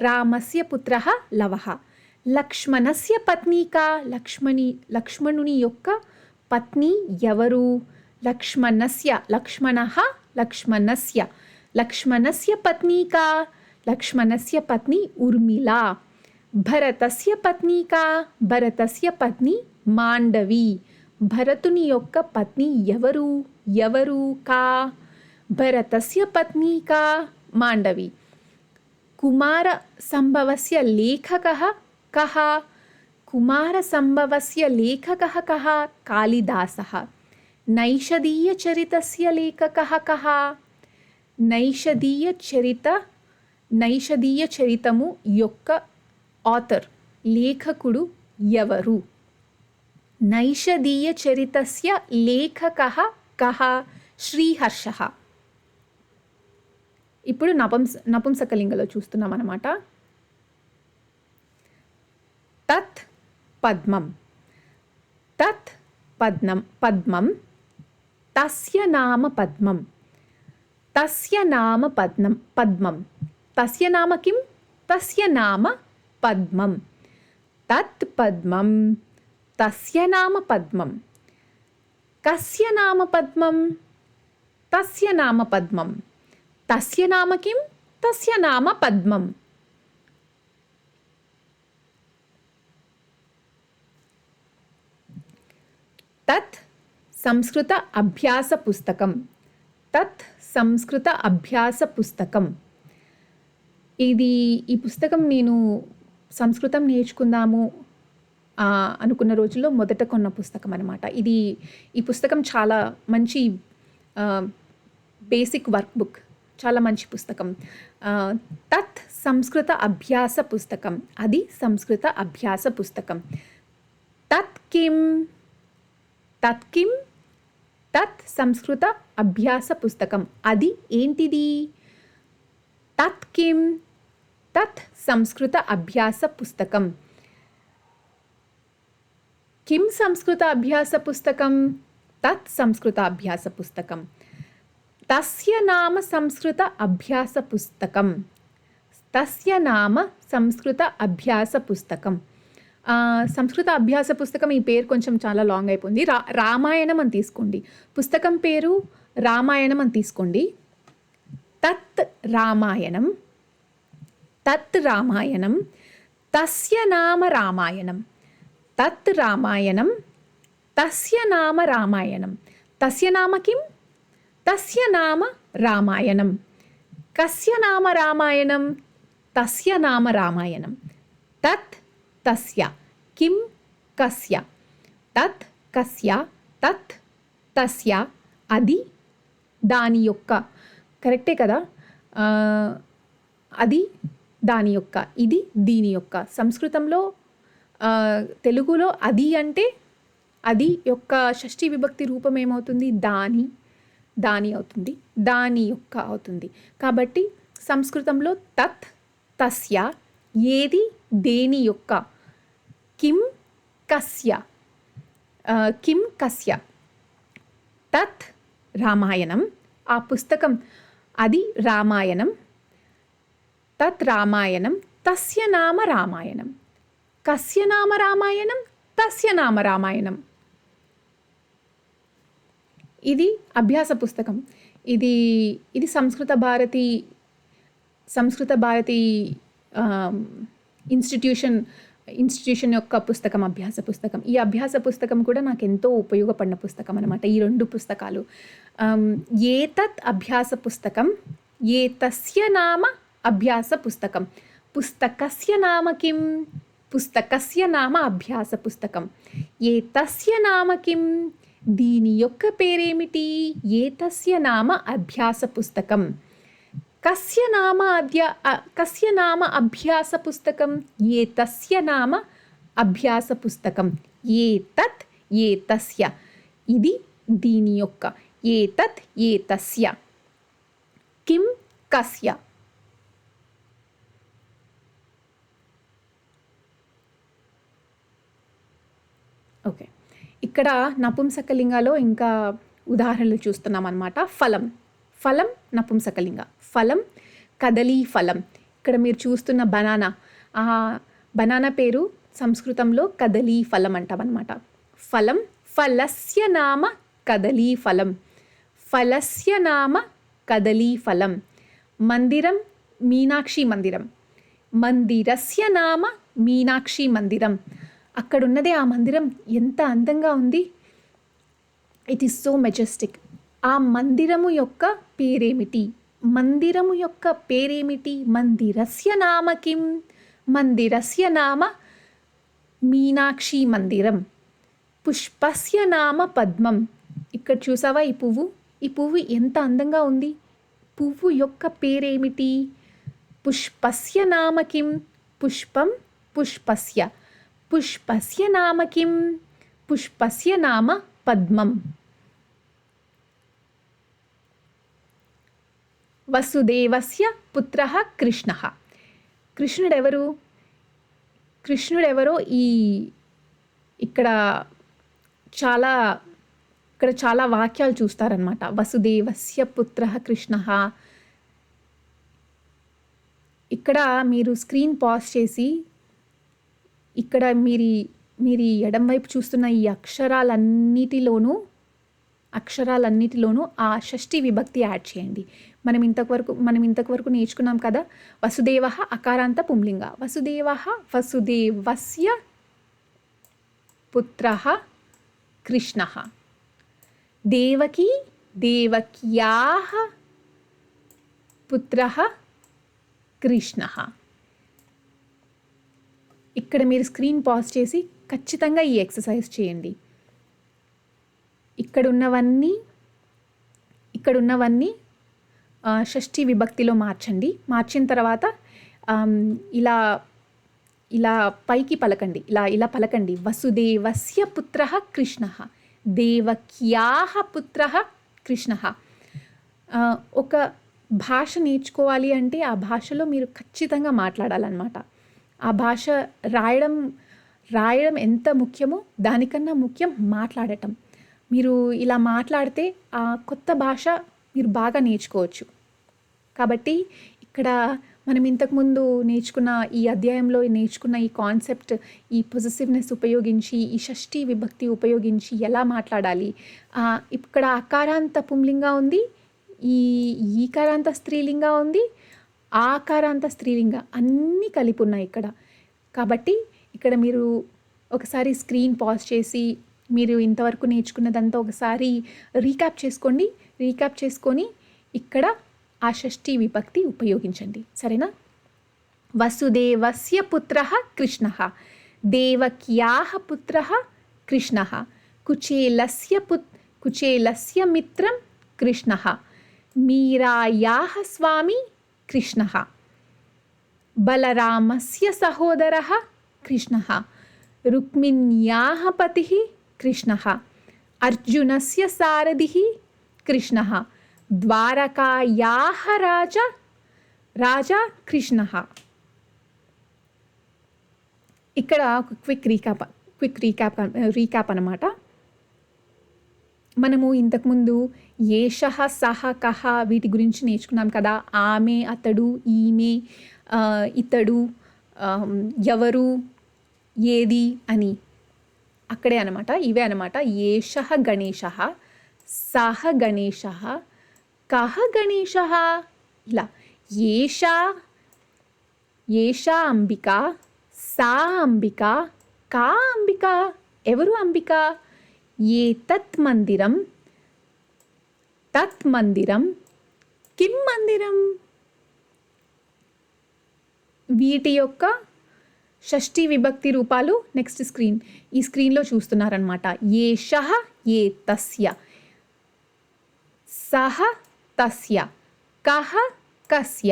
రామస్య పుత్రః లవః. లక్ష్మణస్య పత్ని కా? లక్ష్మణుని యొక్క పత్ని ఎవరు? లక్ష్మణస్య పత్ని కా? లక్ష్మణస్య పత్ని ఊర్మిళా. భరతస్య పత్ని కా? భరతస్య పత్ని మాండవి. భరతుని యొక్క పత్ని ఎవరు కా? భరతస్య పత్ని కా? మాండవి. కుమార సంభవస్య లేఖకః కః? కుమార సంభవస్య లేఖకः కः? కాళిదాసः. నైషధీయచరితస్య లేఖకः కः? నైషధీయచరితము యొక్క ఆథర్, లేఖకుడు ఎవరు? నైషధీయచరితస్య లేఖకः కः? శ్రీహర్షः. ఇప్పుడు నపుంసకలింగలో చూస్తున్నాం అన్నమాట. తత్ పద్మం. తత్ పద్మం. తస్య నామ పద్మం. తస్య నామ పద్మం. తస్య నామ కిం? తస్య నామ పద్మం. తత్ పద్మం. తస్య నామ పద్మం. కస్య నామ పద్మం? తస్య నామ పద్మం. తస్య నామ కిం? తస్య నామ పద్మం. తత్ సంస్కృత అభ్యాస పుస్తకం. తత్ సంస్కృత అభ్యాస పుస్తకం. ఈ పుస్తకం నేను సంస్కృతం నేర్చుకుందాము అనుకున్న రోజుల్లో మొదట కొన్న పుస్తకం అనమాట. ఈ పుస్తకం చాలా మంచి బేసిక్ వర్క్ బుక్, చాలా మంచి పుస్తకం. తత్ సంస్కృత అభ్యాస పుస్తకం. అది సంస్కృత అభ్యాస పుస్తకం. తత్ కిం? తత్ కిం? తత్ సంస్కృత అభ్యాస పుస్తకం. అది ఏంటిది? తత్ కిం? తత్ సంస్కృత అభ్యాస పుస్తకం. కిం సంస్కృత అభ్యాస పుస్తకం? తత్ సంస్కృత అభ్యాస పుస్తకం. తస్య నామ సంస్కృత అభ్యాస పుస్తకం. తస్య నామ సంస్కృత అభ్యాస పుస్తకం. సంస్కృత అభ్యాస పుస్తకం, ఈ పేరు కొంచెం చాలా లాంగ్ అయిపోయింది. రామాయణం అని తీసుకోండి. పుస్తకం పేరు రామాయణం అని తీసుకోండి. తత్ రామాయణం. తత్ రామాయణం. తస్య నామ రామాయణం. తత్ రామాయణం. తస్య నామ రామాయణం. తస్య నామ కిం? తస్య నామ రామాయణం. కస్య నామ రామాయణం? తస్య నామ రామాయణం. తత్ తస్య. కిం? కస్య. తత్ కస్య. తత్ తస్య. అది దాని యొక్క. కరెక్టే కదా? అది దాని యొక్క, ఇది దీని యొక్క. సంస్కృతంలో తెలుగులో అది అంటే అది యొక్క షష్ఠీ విభక్తి రూపం ఏమవుతుంది? దాని అవుతుంది, దాని యొక్క అవుతుంది. కాబట్టి సంస్కృతంలో తత్ తస్య, ఏది దేని యొక్క, కిం కస్య కిం కస్య తత్ రామాయణం, ఆ పుస్తకం అది రామాయణం, తత్ రామాయణం తస్య నామ రామాయణం, కస్య నామ రామాయణం తస్య నామ రామాయణం. ఇది అభ్యాస పుస్తకం. ఇది సంస్కృత భారతి ఇన్స్టిట్యూషన్ యొక్క పుస్తకం, అభ్యాస పుస్తకం. ఈ అభ్యాస పుస్తకం కూడా నాకు ఎంతో ఉపయోగపడిన పుస్తకం అనమాట. ఈ 2 పుస్తకాలు. ఏతత్ అభ్యాస పుస్తకం, ఏతస్య నామ అభ్యాస పుస్తకం, పుస్తకస్య నామ కిం, పుస్తకస్య నామ అభ్యాస పుస్తకం, ఏతస్య నామ కిం, దీని యొక్క పేరేమిటి, ఏతస్య నామ అభ్యాస పుస్తకం, కస్య నామ అభ్యాస పుస్తకం, ఏతస్య నామ అభ్యాస పుస్తకం, ఏతత్ ఏతస్య, ఇది దీని యొక్క, ఏతత్ ఏతస్య, కిం కస్య. ఓకే, ఇక్కడ నపుంసకలింగలో ఇంకా ఉదాహరణలు చూస్తున్నాం అన్నమాట. ఫలం నపుంసకలింగ, ఫలం కదలీ ఫలం. ఇక్కడ మీరు చూస్తున్న బనానా పేరు సంస్కృతంలో కదలీ ఫలం అంటామన్నమాట. ఫలం, ఫలస్య నామ కదలీ ఫలం, ఫలస్య నామ కదలీ ఫలం. మందిరం మీనాక్షి మందిరం, మందిరస్య నామ మీనాక్షి మందిరం. అక్కడున్నదే ఆ మందిరం ఎంత అందంగా ఉంది. It is so Majestic. ఆ మందిరము యొక్క పేరేమిటి, మందిరము యొక్క పేరేమిటి, మందిరస్య నామ కిం, మందిరస్య నామ మీనాక్షి మందిరం, పుష్పస్య నామ పద్మం. ఇక్కడ చూసావా ఈ పువ్వు ఎంత అందంగా ఉంది. పువ్వు యొక్క పేరేమిటి, పుష్పస్య నామ కిం, పుష్పం పుష్పస్య, పుష్పస్య నామ కిం, పుష్పస్య నామ పద్మం. వసుదేవస్య పుత్రః కృష్ణః. కృష్ణుడెవరో ఇక్కడ చాలా వాక్యాలు చూస్తారనమాట. వసుదేవస్య పుత్రః కృష్ణః. ఇక్కడ మీరు స్క్రీన్ పాజ్ చేసి ఇక్కడ మీరు ఎడం వైపు చూస్తున్న ఈ అక్షరాలన్నిటిలోనూ ఆ షష్ఠి విభక్తి యాడ్ చేయండి. మనం ఇంతవరకు నేర్చుకున్నాం కదా. వసుదేవః అకారాంత పుంలింగ, వసుదేవస్య పుత్రః కృష్ణః, దేవక్యాః పుత్రః కృష్ణః. ఇక్కడ మీరు స్క్రీన్ పాజ్ చేసి ఖచ్చితంగా ఈ ఎక్సర్సైజ్ చేయండి. ఇక్కడున్నవన్నీ షష్ఠి విభక్తిలో మార్చండి. మార్చిన తర్వాత ఇలా పైకి పలకండి, ఇలా పలకండి. వసుదేవస్య పుత్రః కృష్ణః, దేవక్యాః పుత్రః కృష్ణః. ఒక భాష నేర్చుకోవాలి అంటే ఆ భాషలో మీరు ఖచ్చితంగా మాట్లాడాలన్నమాట. ఆ భాష రాయడం ఎంత ముఖ్యమో దానికన్నా ముఖ్యం మాట్లాడటం. మీరు ఇలా మాట్లాడితే ఆ కొత్త భాష మీరు బాగా నేర్చుకోవచ్చు. కాబట్టి ఇక్కడ మనం ఇంతకుముందు నేర్చుకున్న ఈ అధ్యాయంలో నేర్చుకున్న ఈ కాన్సెప్ట్, ఈ పొజిటివ్నెస్ ఉపయోగించి, ఈ షష్ఠి విభక్తి ఉపయోగించి ఎలా మాట్లాడాలి. ఇక్కడ అకారాంత పుంలింగ ఉంది, ఈకారాంత స్త్రీలింగ ఉంది, ఆకారాంత స్త్రీలింగ అన్నీ కలిపి ఉన్నాయి ఇక్కడ. కాబట్టి ఇక్కడ మీరు ఒకసారి స్క్రీన్ పాజ్ చేసి మీరు ఇంతవరకు నేర్చుకున్నదంతా ఒకసారి రీక్యాప్ చేసుకొని ఇక్కడ ఆ షష్ఠి విభక్తి ఉపయోగించండి. సరేనా? వసుదేవస్య పుత్రః కృష్ణః, దేవక్యాః పుత్రః కృష్ణః, కుచేలస్య మిత్రం కృష్ణః, మీరాయాః స్వామి కృష్ణః, బలరామస్య సహోదరः కృష్ణः, రుక్మిణ్యాः పతిः కృష్ణः, అర్జునస్య సారథిः కృష్ణः, ద్వారకాయాः రాజా కృష్ణः. ఇక్కడ ఒక క్విక్ క్విక్ రీక్యాప్ అనమాట. మనము ఇంతకుముందు ఏషః సహ కహ వీటి గురించి నేర్చుకున్నాం కదా. ఆమె, అతడు, ఈమె, ఇతడు, ఎవరు, ఏది అని అక్కడే అనమాట. ఇవే అనమాట. ఏషః గణేశः, సహ గణేశः, కహ గణేశः. ఇలా ఏషా అంబిక, సా అంబిక, కా అంబిక, ఎవరు అంబిక, ఏతత్ మందిరం, తత్ మందిరం, కిం మందిరం. వీటి యొక్క షష్ఠీ విభక్తి రూపాలు నెక్స్ట్ ఈ స్క్రీన్లో చూస్తున్నారనమాట. ఏషః ఏతస్య, సహ తస్య, కహ కస్య,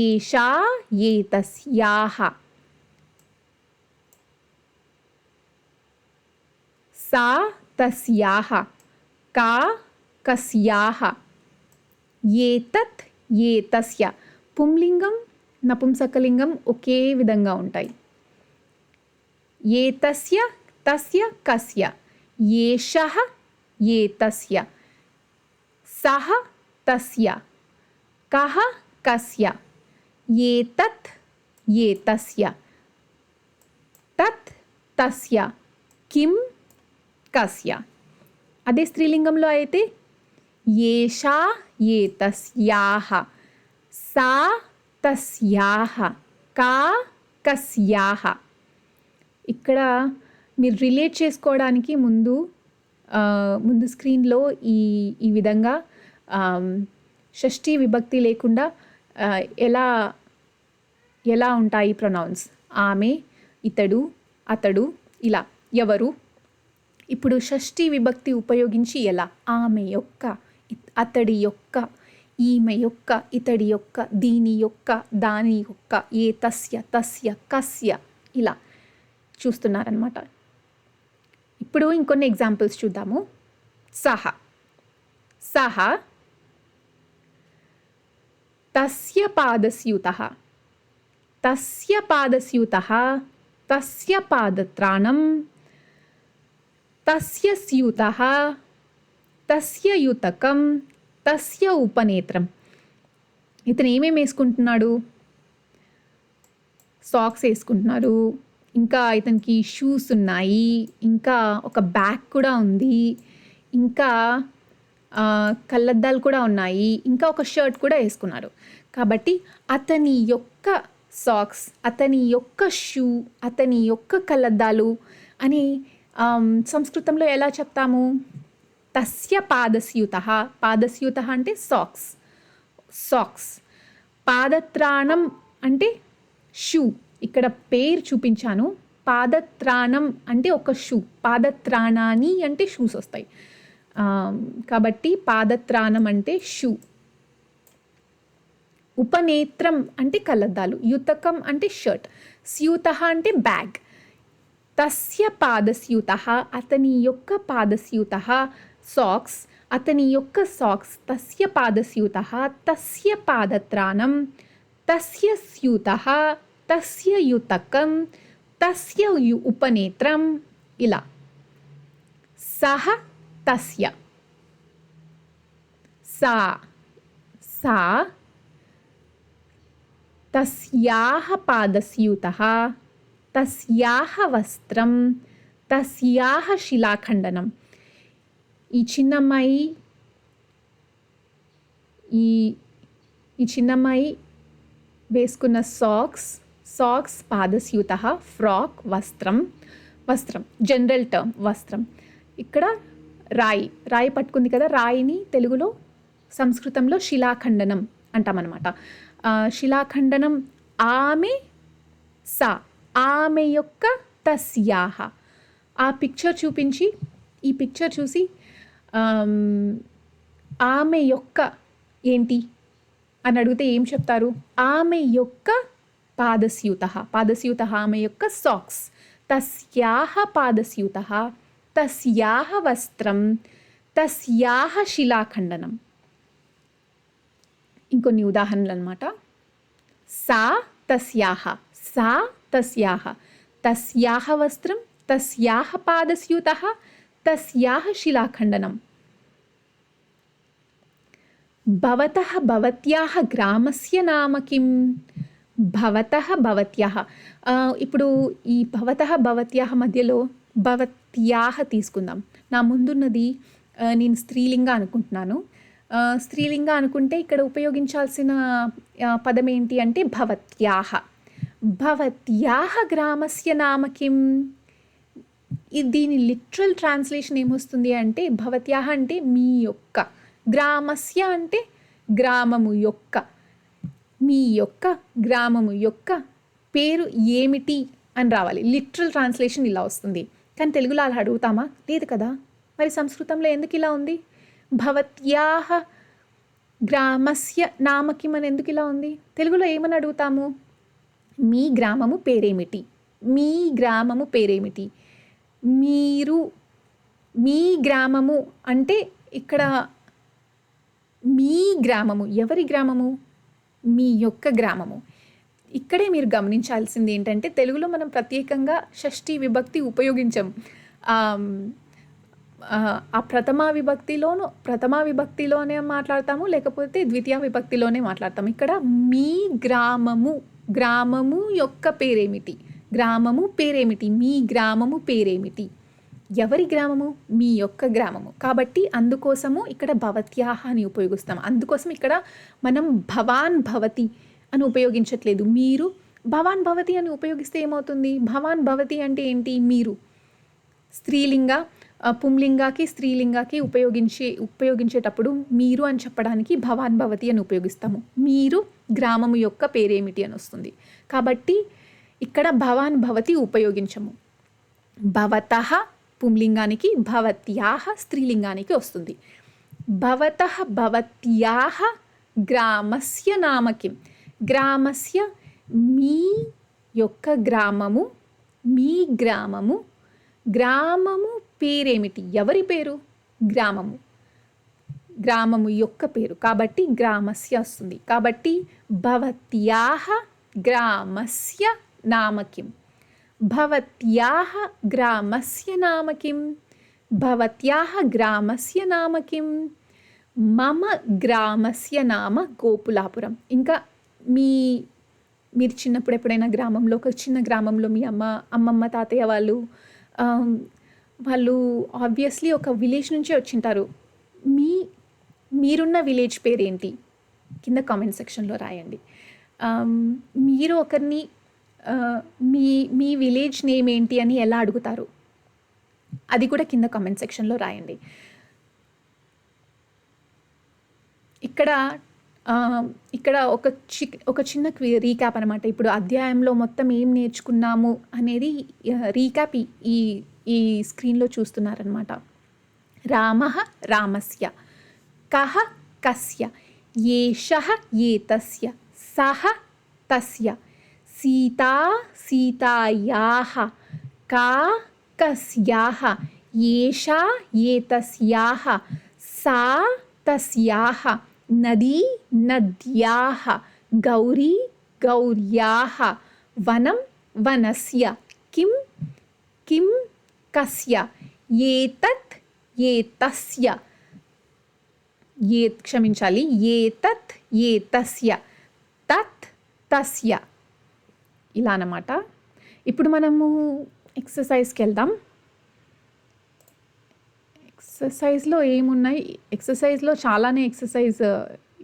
ఏషా ఏతస్యాః, సా తస్యాః, కా కస్యాః, ఏతత్ ఏతస్య. పుంలింగం నపుంసకలింగం ఒకే విధంగా ఉంటాయి. ఏతస్య, తస్య, కస్య, ఏషః ఏతస్య, సహ తస్య, కహ కస్య, ఏతత్ ఏతస్య, తత్ తస్య, కిం కస్య. అదే స్త్రీలింగంలో అయితే ఏషా ఏతస్యాః, సా తస్యాః, కా కస్యాః. ఇక్కడ మీరు రిలేట్ చేసుకోవడానికి ముందు స్క్రీన్లో ఈ విధంగా షష్ఠీ విభక్తి లేకుండా ఎలా ఉంటాయి ప్రొనౌన్స్. ఆమె, ఇతడు, అతడు, ఇలా ఎవరు. ఇప్పుడు షష్ఠీ విభక్తి ఉపయోగించి ఎలా. ఆమె యొక్క, అతడి యొక్క, ఈమె యొక్క, ఇతడి యొక్క, దీని యొక్క, దాని యొక్క, ఏ తస్య, తస్య, కస్య, ఇలా చూస్తున్నారనమాట. ఇప్పుడు ఇంకొన్ని ఎగ్జాంపుల్స్ చూద్దాము. సహ తస్య పాదస్యూతః, తస్య పాదస్యూతః, తస్య పాదత్రాణం, తస్య స్యూతః, తస్య యుతకం, తస్య ఉపనేత్రం. ఇతను ఏమేమి వేసుకుంటున్నాడు. సాక్స్ వేసుకుంటున్నారు, ఇంకా ఇతనికి షూస్ ఉన్నాయి, ఇంకా ఒక బ్యాగ్ కూడా ఉంది, ఇంకా కళ్ళద్దాలు కూడా ఉన్నాయి, ఇంకా ఒక షర్ట్ కూడా వేసుకున్నారు. కాబట్టి అతని యొక్క సాక్స్, అతని యొక్క షూ, అతని యొక్క కళ్ళద్దాలు అని సంస్కృతంలో ఎలా చెప్తాము. తస్య పాదస్యూతః, పాదస్యూతః అంటే సాక్స్. పాదత్రాణం అంటే షూ. ఇక్కడ పేరు చూపించాను. పాదత్రాణం అంటే ఒక షూ, పాదత్రాణాని అంటే షూస్ వస్తాయి. కాబట్టి పాదత్రాణం అంటే షూ. ఉపనేత్రం అంటే కళ్ళద్దాలు, యుతకం అంటే షర్ట్, స్యూతః అంటే బ్యాగ్. తస్య పాదస్యూతః అతని యొక్క పాదస్యూతః సాక్స్, అతని యొక్క సాక్స్, తస్య పాదస్యూతః, తస్య పాదత్రాణం, తస్య స్యూతః, తస్య యుతకం, తస్య ఉపనేత్రం, ఇలా. సహ తస్య, సా తస్యాః పాదస్యూతః, తస్యాః వస్త్రం, తస్యాః శిలాఖండనం. ఈ చిన్నమ్మాయి వేసుకున్న సాక్స్ పాదస్యూతః, ఫ్రాక్ వస్త్రం, జనరల్ టర్మ్ వస్త్రం. ఇక్కడ రాయి పట్టుకుంది కదా. రాయిని తెలుగులో సంస్కృతంలో శిలాఖండనం అంటామన్నమాట. శిలాఖండనం ఆమె, ఆమె యొక్క, తస్యాహ. ఆ పిక్చర్ చూపించి, ఈ పిక్చర్ చూసి ఆమె యొక్క ఏంటి అని అడిగితే ఏం చెప్తారు. ఆమె యొక్క పాదస్యూతః ఆమె యొక్క సాక్స్, తస్యాహ పాదస్యూతః, తస్యాహ వస్త్రం, తస్యాహ శిలాఖండనం. ఇంకొన్ని ఉదాహరణలు అన్నమాట. సా తస్యాహ, తస్యాహ వస్త్రం, తస్యాః పాదస్యూతః తస్యాః శిలాఖండనం. భవతః భవత్యాః గ్రామస్య నామ కిం? భవతః భవత్యాః. ఇప్పుడు ఈ భవతః భవత్యాః మధ్యలో భవత్యాః తీసుకుందాం. నా ముందున్నది నేను స్త్రీలింగ అనుకుంటున్నాను. స్త్రీలింగ అనుకుంటే ఇక్కడ ఉపయోగించాల్సిన పదం ఏంటి అంటే భవత్యాః. భవత్యాః గ్రామస్య నామ కిం? దీని లిటరల్ ట్రాన్స్లేషన్ ఏమొస్తుంది అంటే భవత్యాః అంటే మీ యొక్క, గ్రామస్య అంటే గ్రామము యొక్క, మీ యొక్క గ్రామము యొక్క పేరు ఏమిటి అని రావాలి. లిటరల్ ట్రాన్స్లేషన్ ఇలా వస్తుంది. కానీ తెలుగులో అలా అడుగుతామా? లేదు కదా. మరి సంస్కృతంలో ఎందుకు ఇలా ఉంది? భవత్యాః గ్రామస్య నామ కిం అని ఎందుకు ఇలా ఉంది? తెలుగులో ఏమని అడుగుతాము? మీ గ్రామము పేరేమిటి? మీ గ్రామము పేరేమిటి? మీరు, మీ గ్రామము అంటే ఇక్కడ మీ గ్రామము, ఎవరి గ్రామము? మీ యొక్క గ్రామము. ఇక్కడే మీరు గమనించాల్సింది ఏంటంటే తెలుగులో మనం ప్రత్యేకంగా షష్ఠీ విభక్తి ఉపయోగించం. ఆ ప్రథమా విభక్తిలోనే మాట్లాడతాము, లేకపోతే ద్వితీయ విభక్తిలోనే మాట్లాడతాము. ఇక్కడ మీ గ్రామము, గ్రామము యొక్క పేరేమిటి? గ్రామము పేరేమిటి? మీ గ్రామము పేరేమిటి? ఎవరి గ్రామము? మీ యొక్క గ్రామము. కాబట్టి అందుకోసము ఇక్కడ భవత్యాః అని ఉపయోగిస్తాం. అందుకోసం ఇక్కడ మనం భవాన్ భవతి అని ఉపయోగించట్లేదు. మీరు భవాన్ భవతి అని ఉపయోగిస్తే ఏమవుతుంది? భవాన్ భవతి అంటే ఏంటి? మీరు. స్త్రీలింగ పుంలింగాకి స్త్రీలింగాకి ఉపయోగించేటప్పుడు మీరు అని చెప్పడానికి భవాన్ భవతి అని ఉపయోగిస్తాము. మీరు గ్రామము యొక్క పేరేమిటి అని వస్తుంది. కాబట్టి ఇక్కడ భవాన్ భవతి ఉపయోగించము. భవతః పుంలింగానికి, భవత్యాః స్త్రీలింగానికి వస్తుంది. భవతః భవత్యాః గ్రామస్య నామ కిం? గ్రామస్య మీ యొక్క గ్రామము, మీ గ్రామము, గ్రామము పేరేమిటి? ఎవరి పేరు? గ్రామము, గ్రామము యొక్క పేరు. కాబట్టి గ్రామస్య వస్తుంది. కాబట్టి భవత్యాః గ్రామస్య నామ కిం? భవత్యాః గ్రామస్య నామ కిం? భవత్యాః గ్రామస్య నామ కిం? మమ గ్రామస్య నామ గోపులాపురం. ఇంకా మీరు చిన్నప్పుడు ఎప్పుడైనా గ్రామంలో, ఒక చిన్న గ్రామంలో మీ అమ్మమ్మ తాతయ్య వాళ్ళు ఆబ్వియస్లీ ఒక విలేజ్ నుంచే వచ్చింటారు. మీరున్న విలేజ్ పేరేంటి? కింద కామెంట్ సెక్షన్లో రాయండి. మీరు ఒకరిని మీ విలేజ్ నేమ్ ఏంటి అని ఎలా అడుగుతారు? అది కూడా కింద కామెంట్ సెక్షన్లో రాయండి. ఇక్కడ ఒక చిన్న రీక్యాప్ అనమాట. ఇప్పుడు అధ్యాయంలో మొత్తం ఏం నేర్చుకున్నాము అనేది రీక్యాప్ ఈ స్క్రీన్లో చూస్తున్నారనమాట. రామః రామస్య, కః కస్య, ఏషః ఏతస్య, సః తస్య, సీతా సీతాయాః, కా కస్యాః, ఏషా ఏతస్యాః, సా తస్యాః, నదీ నద్యాః, గౌరీ గౌర్యాః, వనం వనస్య, కిం కిం కస్య, ఏతత్ ఏతస్య, ఏతత్ ఏతస్య, తత్ తస్య. ఇలా అన్నమాట. ఇప్పుడు మనము ఎక్సర్సైజ్కి వెళ్దాం. ఎక్సర్సైజ్లో ఏమున్నాయి? ఎక్సర్సైజ్లో చాలానే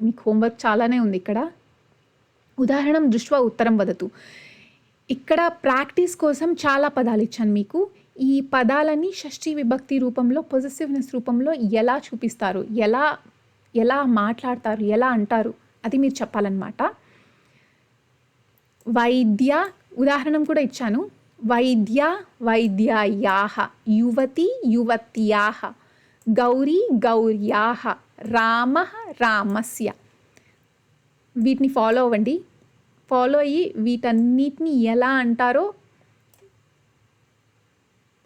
మీకు హోంవర్క్ చాలానే ఉంది. ఇక్కడ ఉదాహరణం దృష్ట్వా ఉత్తరం వదతు. ఇక్కడ ప్రాక్టీస్ కోసం చాలా పదాలు ఇచ్చాను మీకు. ఈ పదాలని షష్ఠీ విభక్తి రూపంలో, పొజెసివ్నెస్ రూపంలో ఎలా చూపిస్తారు, ఎలా మాట్లాడతారు, ఎలా అంటారు అది మీరు చెప్పాలన్నమాట. వైద్య ఉదాహరణం కూడా ఇచ్చాను. వైద్య వైద్యాయాః, యువతి యువత్యాః, గౌరీ గౌర్యాః, రామః రామస్య. వీటిని ఫాలో అవ్వండి. ఫాలో అయ్యి వీటన్నిటిని ఎలా అంటారో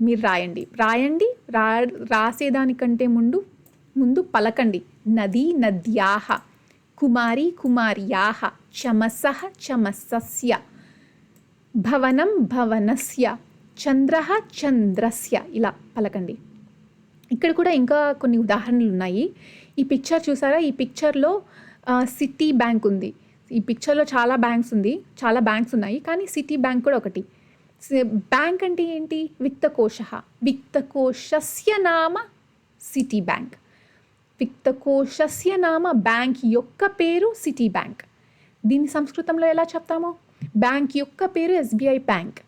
మీరు రాయండి. రాసేదానికంటే ముందు పలకండి. నదీ నద్యాః, కుమారి కుమార్యాః, చమసః చమసస్య, భవనం భవనస్య, చంద్రః చంద్రస్య ఇలా పలకండి. ఇక్కడ కూడా ఇంకా కొన్ని ఉదాహరణలు ఉన్నాయి. ఈ పిక్చర్ చూసారా? ఈ పిక్చర్లో సిటీ బ్యాంక్ ఉంది. ఈ పిక్చర్లో చాలా బ్యాంక్స్ ఉన్నాయి, కానీ సిటీ బ్యాంక్ కూడా ఒకటి. బ్యాంక్ అంటే ఏంటి? విత్తకోశః. విత్తకోశస్య నామ సిటీ బ్యాంక్. విత్తకోశస్య నామ బ్యాంక్ యొక్క పేరు సిటీ బ్యాంక్. దీన్ని సంస్కృతంలో ఎలా చెప్తాము? బ్యాంక్ యొక్క పేరు ఎస్బీఐ బ్యాంక్.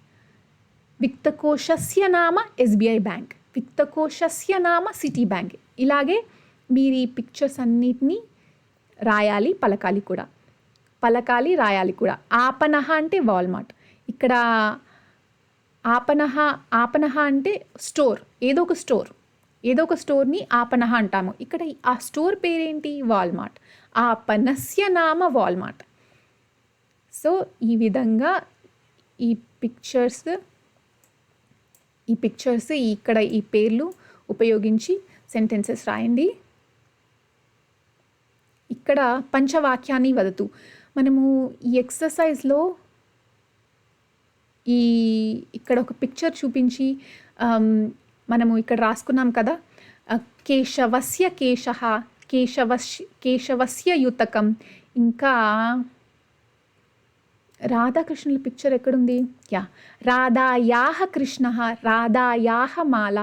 విత్తకోశస్య నామ ఎస్బీఐ బ్యాంక్. విత్తకోశస్య నామ సిటీ బ్యాంక్. ఇలాగే మీరు ఈ పిక్చర్స్ అన్నిటినీ రాయాలి, రాయాలి కూడా. ఆపనః అంటే వాల్మార్ట్. ఇక్కడ ఆపనః అంటే స్టోర్, ఏదో ఒక స్టోర్ని ఆపనః అంటాము. ఇక్కడ ఆ స్టోర్ పేరేంటి? వాల్మార్ట్. ఆపనస్య నామ వాల్మార్ట్. సో ఈ విధంగా ఈ పిక్చర్స్ ఇక్కడ ఈ పేర్లు ఉపయోగించి సెంటెన్సెస్ రాయండి. ఇక్కడ పంచవాక్యాన్ని వదతు. మనము ఈ ఎక్సర్సైజ్లో ఇక్కడ ఒక పిక్చర్ చూపించి మనము ఇక్కడ రాసుకున్నాం కదా, కేశవస్య కేశః, కేశవస్య యుతకం, ఇంకా రాధాకృష్ణుల పిక్చర్ ఎక్కడుంది? రాధాయాః కృష్ణః, రాధాయాః మాల.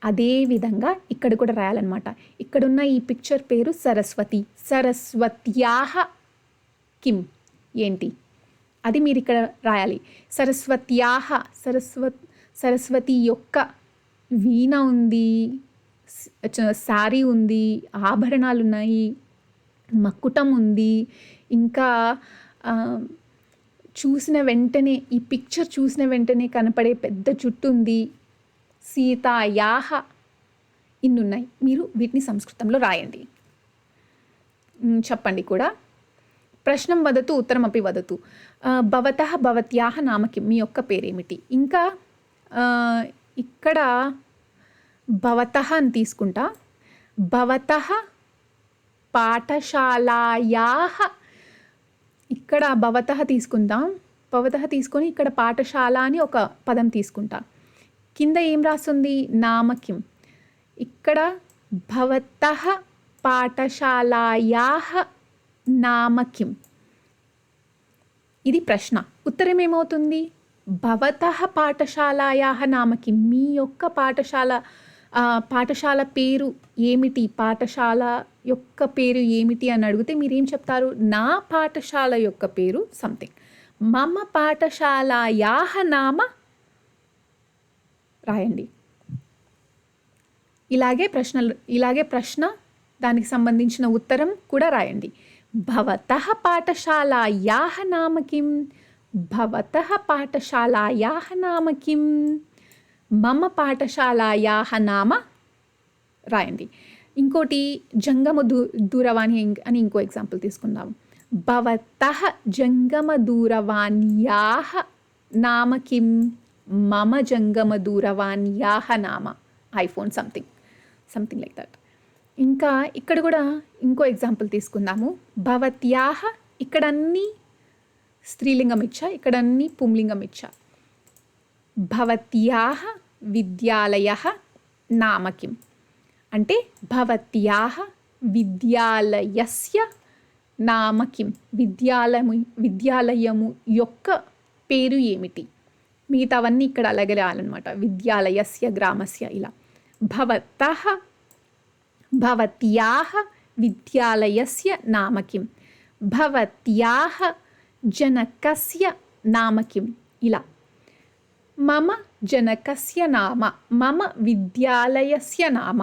అదే విధంగా ఇక్కడ కూడా రాయాలన్నమాట. ఇక్కడున్న ఈ పిక్చర్ పేరు సరస్వతి. సరస్వత్యాః కిం ఏంటి? అది మీరు ఇక్కడ రాయాలి. సరస్వత్యాః, సరస్వతి యొక్క వీణ ఉంది, శారీ ఉంది, ఆభరణాలు ఉన్నాయి, మకుటం ఉంది, ఇంకా ఈ పిక్చర్ చూసిన వెంటనే కనపడే పెద్ద జుట్టు ఉంది, సీతాయాః, ఇన్నున్నాయి. మీరు వీటిని సంస్కృతంలో రాయండి. చెప్పండి కూడా. ప్రశ్నం వదతు ఉత్తరమపి వదతు. భవతః భవత్యాః నామ కిం, మీ యొక్క పేరేమిటి? ఇంకా ఇక్కడ భవతః అని తీసుకుంటా. భవతః పాఠశాలాయాః, ఇక్కడ భవతః తీసుకుందాం. భవతః తీసుకొని ఇక్కడ పాఠశాల అని ఒక పదం తీసుకుంటా. కింద ఏం రాస్తుంది? నామ కిం. ఇక్కడ భవతః పాఠశాలాయాః నామ కిం. ఇది ప్రశ్న. ఉత్తరం ఏమవుతుంది? భవతః పాఠశాలాయాః నామ కిం. మీ యొక్క పాఠశాల పేరు ఏమిటి? పాఠశాల యొక్క పేరు ఏమిటి అని అడిగితే మీరేం చెప్తారు? నా పాఠశాల యొక్క పేరు సంథింగ్. మమ పాఠశాలాయాః నామ రాయండి. ఇలాగే ప్రశ్న, దానికి సంబంధించిన ఉత్తరం కూడా రాయండి. భవతః పాఠశాలాయాః నామ కిం, భవతః పాఠశాలాయాః నామ కిం, మమ పాఠశాలాయాః నామ రాయండి. ఇంకోటి జంగమ దూరవాణి అని ఇంకో ఎగ్జాంపుల్ తీసుకుందాం. భవతః జంగమ దూరవాణ్యాః నామ కిం, మమ జంగమ దూరవాణ్యాః నామ ఐఫోన్, సంథింగ్ లైక్ దట్. ఇంకా ఇక్కడ కూడా ఇంకో ఎగ్జాంపుల్ తీసుకుందాము. భవత్యాః, ఇక్కడ అన్నీ స్త్రీలింగం ఇచ్చా, ఇక్కడ అన్నీ పుంలింగం ఇచ్చా. భవత్యాః విద్యాలయః నామ కిం అంటే భవత్యాః విద్యాలయస్య నామ కిం, విద్యాలయము యొక్క పేరు ఏమిటి? మిగతావన్నీ ఇక్కడ అలాగే రాయాలన్నమాట. విద్యాలయస్య, గ్రామస్య ఇలా. భవతః భవత్యాః విద్యాలయస్య నామ కిం, భవత్యాః జనకస్య నామ కిం ఇలా. మమ జనకస్య నామ, మమ విద్యాలయస్య నామ.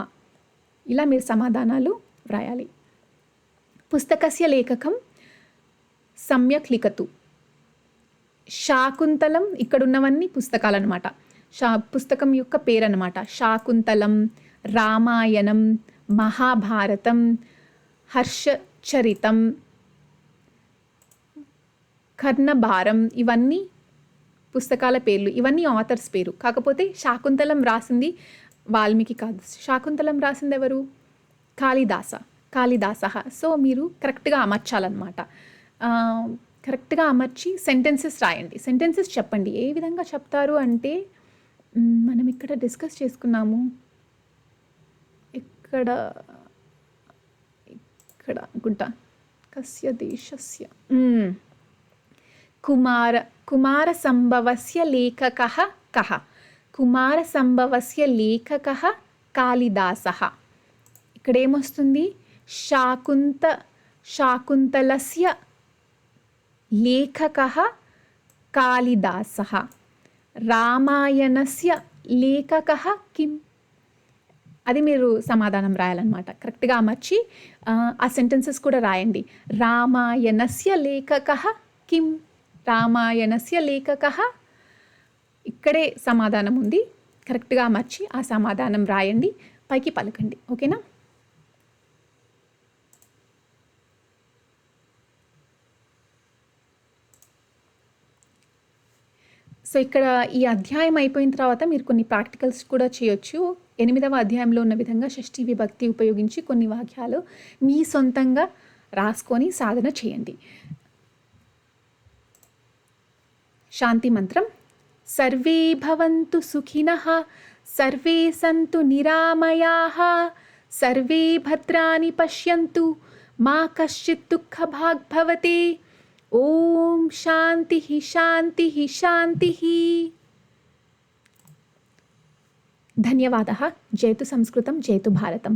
ఇలా మీరు సమాధానాలు వ్రాయాలి. పుస్తకస్య లేఖకం సమ్యక్ లిఖతు. శాకుంతలం, ఇక్కడున్నవన్నీ పుస్తకాలు అనమాట. పుస్తకం యొక్క పేరు అనమాట. శాకుంతలం, రామాయణం, మహాభారతం, హర్షచరితం, కర్ణభారం, ఇవన్నీ పుస్తకాల పేర్లు. ఇవన్నీ ఆథర్స్ పేరు. కాకపోతే శాకుంతలం రాసింది వాల్మీకి కాదు. శాకుంతలం రాసింది ఎవరు? కాళిదాస. సో మీరు కరెక్ట్గా అమర్చాలన్నమాట. కరెక్ట్గా అమర్చి సెంటెన్సెస్ రాయండి. సెంటెన్సెస్ చెప్పండి. ఏ విధంగా చెప్తారు అంటే మనం ఇక్కడ డిస్కస్ చేసుకున్నాము. ఇక్కడ ఇక్కడ అనుకుంటా. కస్య దేశస్య కుమారసంభవస్య లేఖకः కः? కుమారసంభవస్య లేఖకः కాళిదాసः. ఇక్కడ ఏమొస్తుంది? శాకుంతలస్య లేఖకः కాళిదాసः. రామాయణస్య లేఖకः కిం? అది మీరు సమాధానం రాయాలన్నమాట. కరెక్ట్గా అమర్చి ఆ సెంటెన్సెస్ కూడా రాయండి. రామాయణస్య లేఖకः కిం? రామాయణస్య లేఖకः. ఇక్కడే సమాధానం ఉంది. కరెక్ట్గా అమర్చి ఆ సమాధానం రాయండి, పైకి పలకండి. ఓకేనా? సో ఇక్కడ ఈ అధ్యాయం అయిపోయిన తర్వాత మీరు కొన్ని ప్రాక్టికల్స్ కూడా చేయొచ్చు. 8వ అధ్యాయంలో ఉన్న విధంగా షష్ఠీ విభక్తి ఉపయోగించి కొన్ని వాక్యాలు మీ సొంతంగా రాసుకొని సాధన చేయండి. శాంతి మంత్రం. సర్వే భవంతు సుఖినః, సర్వే సంతు నిరామయాః, సర్వే భద్రాణి పశ్యంతు, మా కశ్చిత్ దుఃఖభాగ్ భవతే. ఓం శాంతి శాంతి శాంతి. ధన్యవాదः. జయతు సంస్కృతం, జయతు భారతం.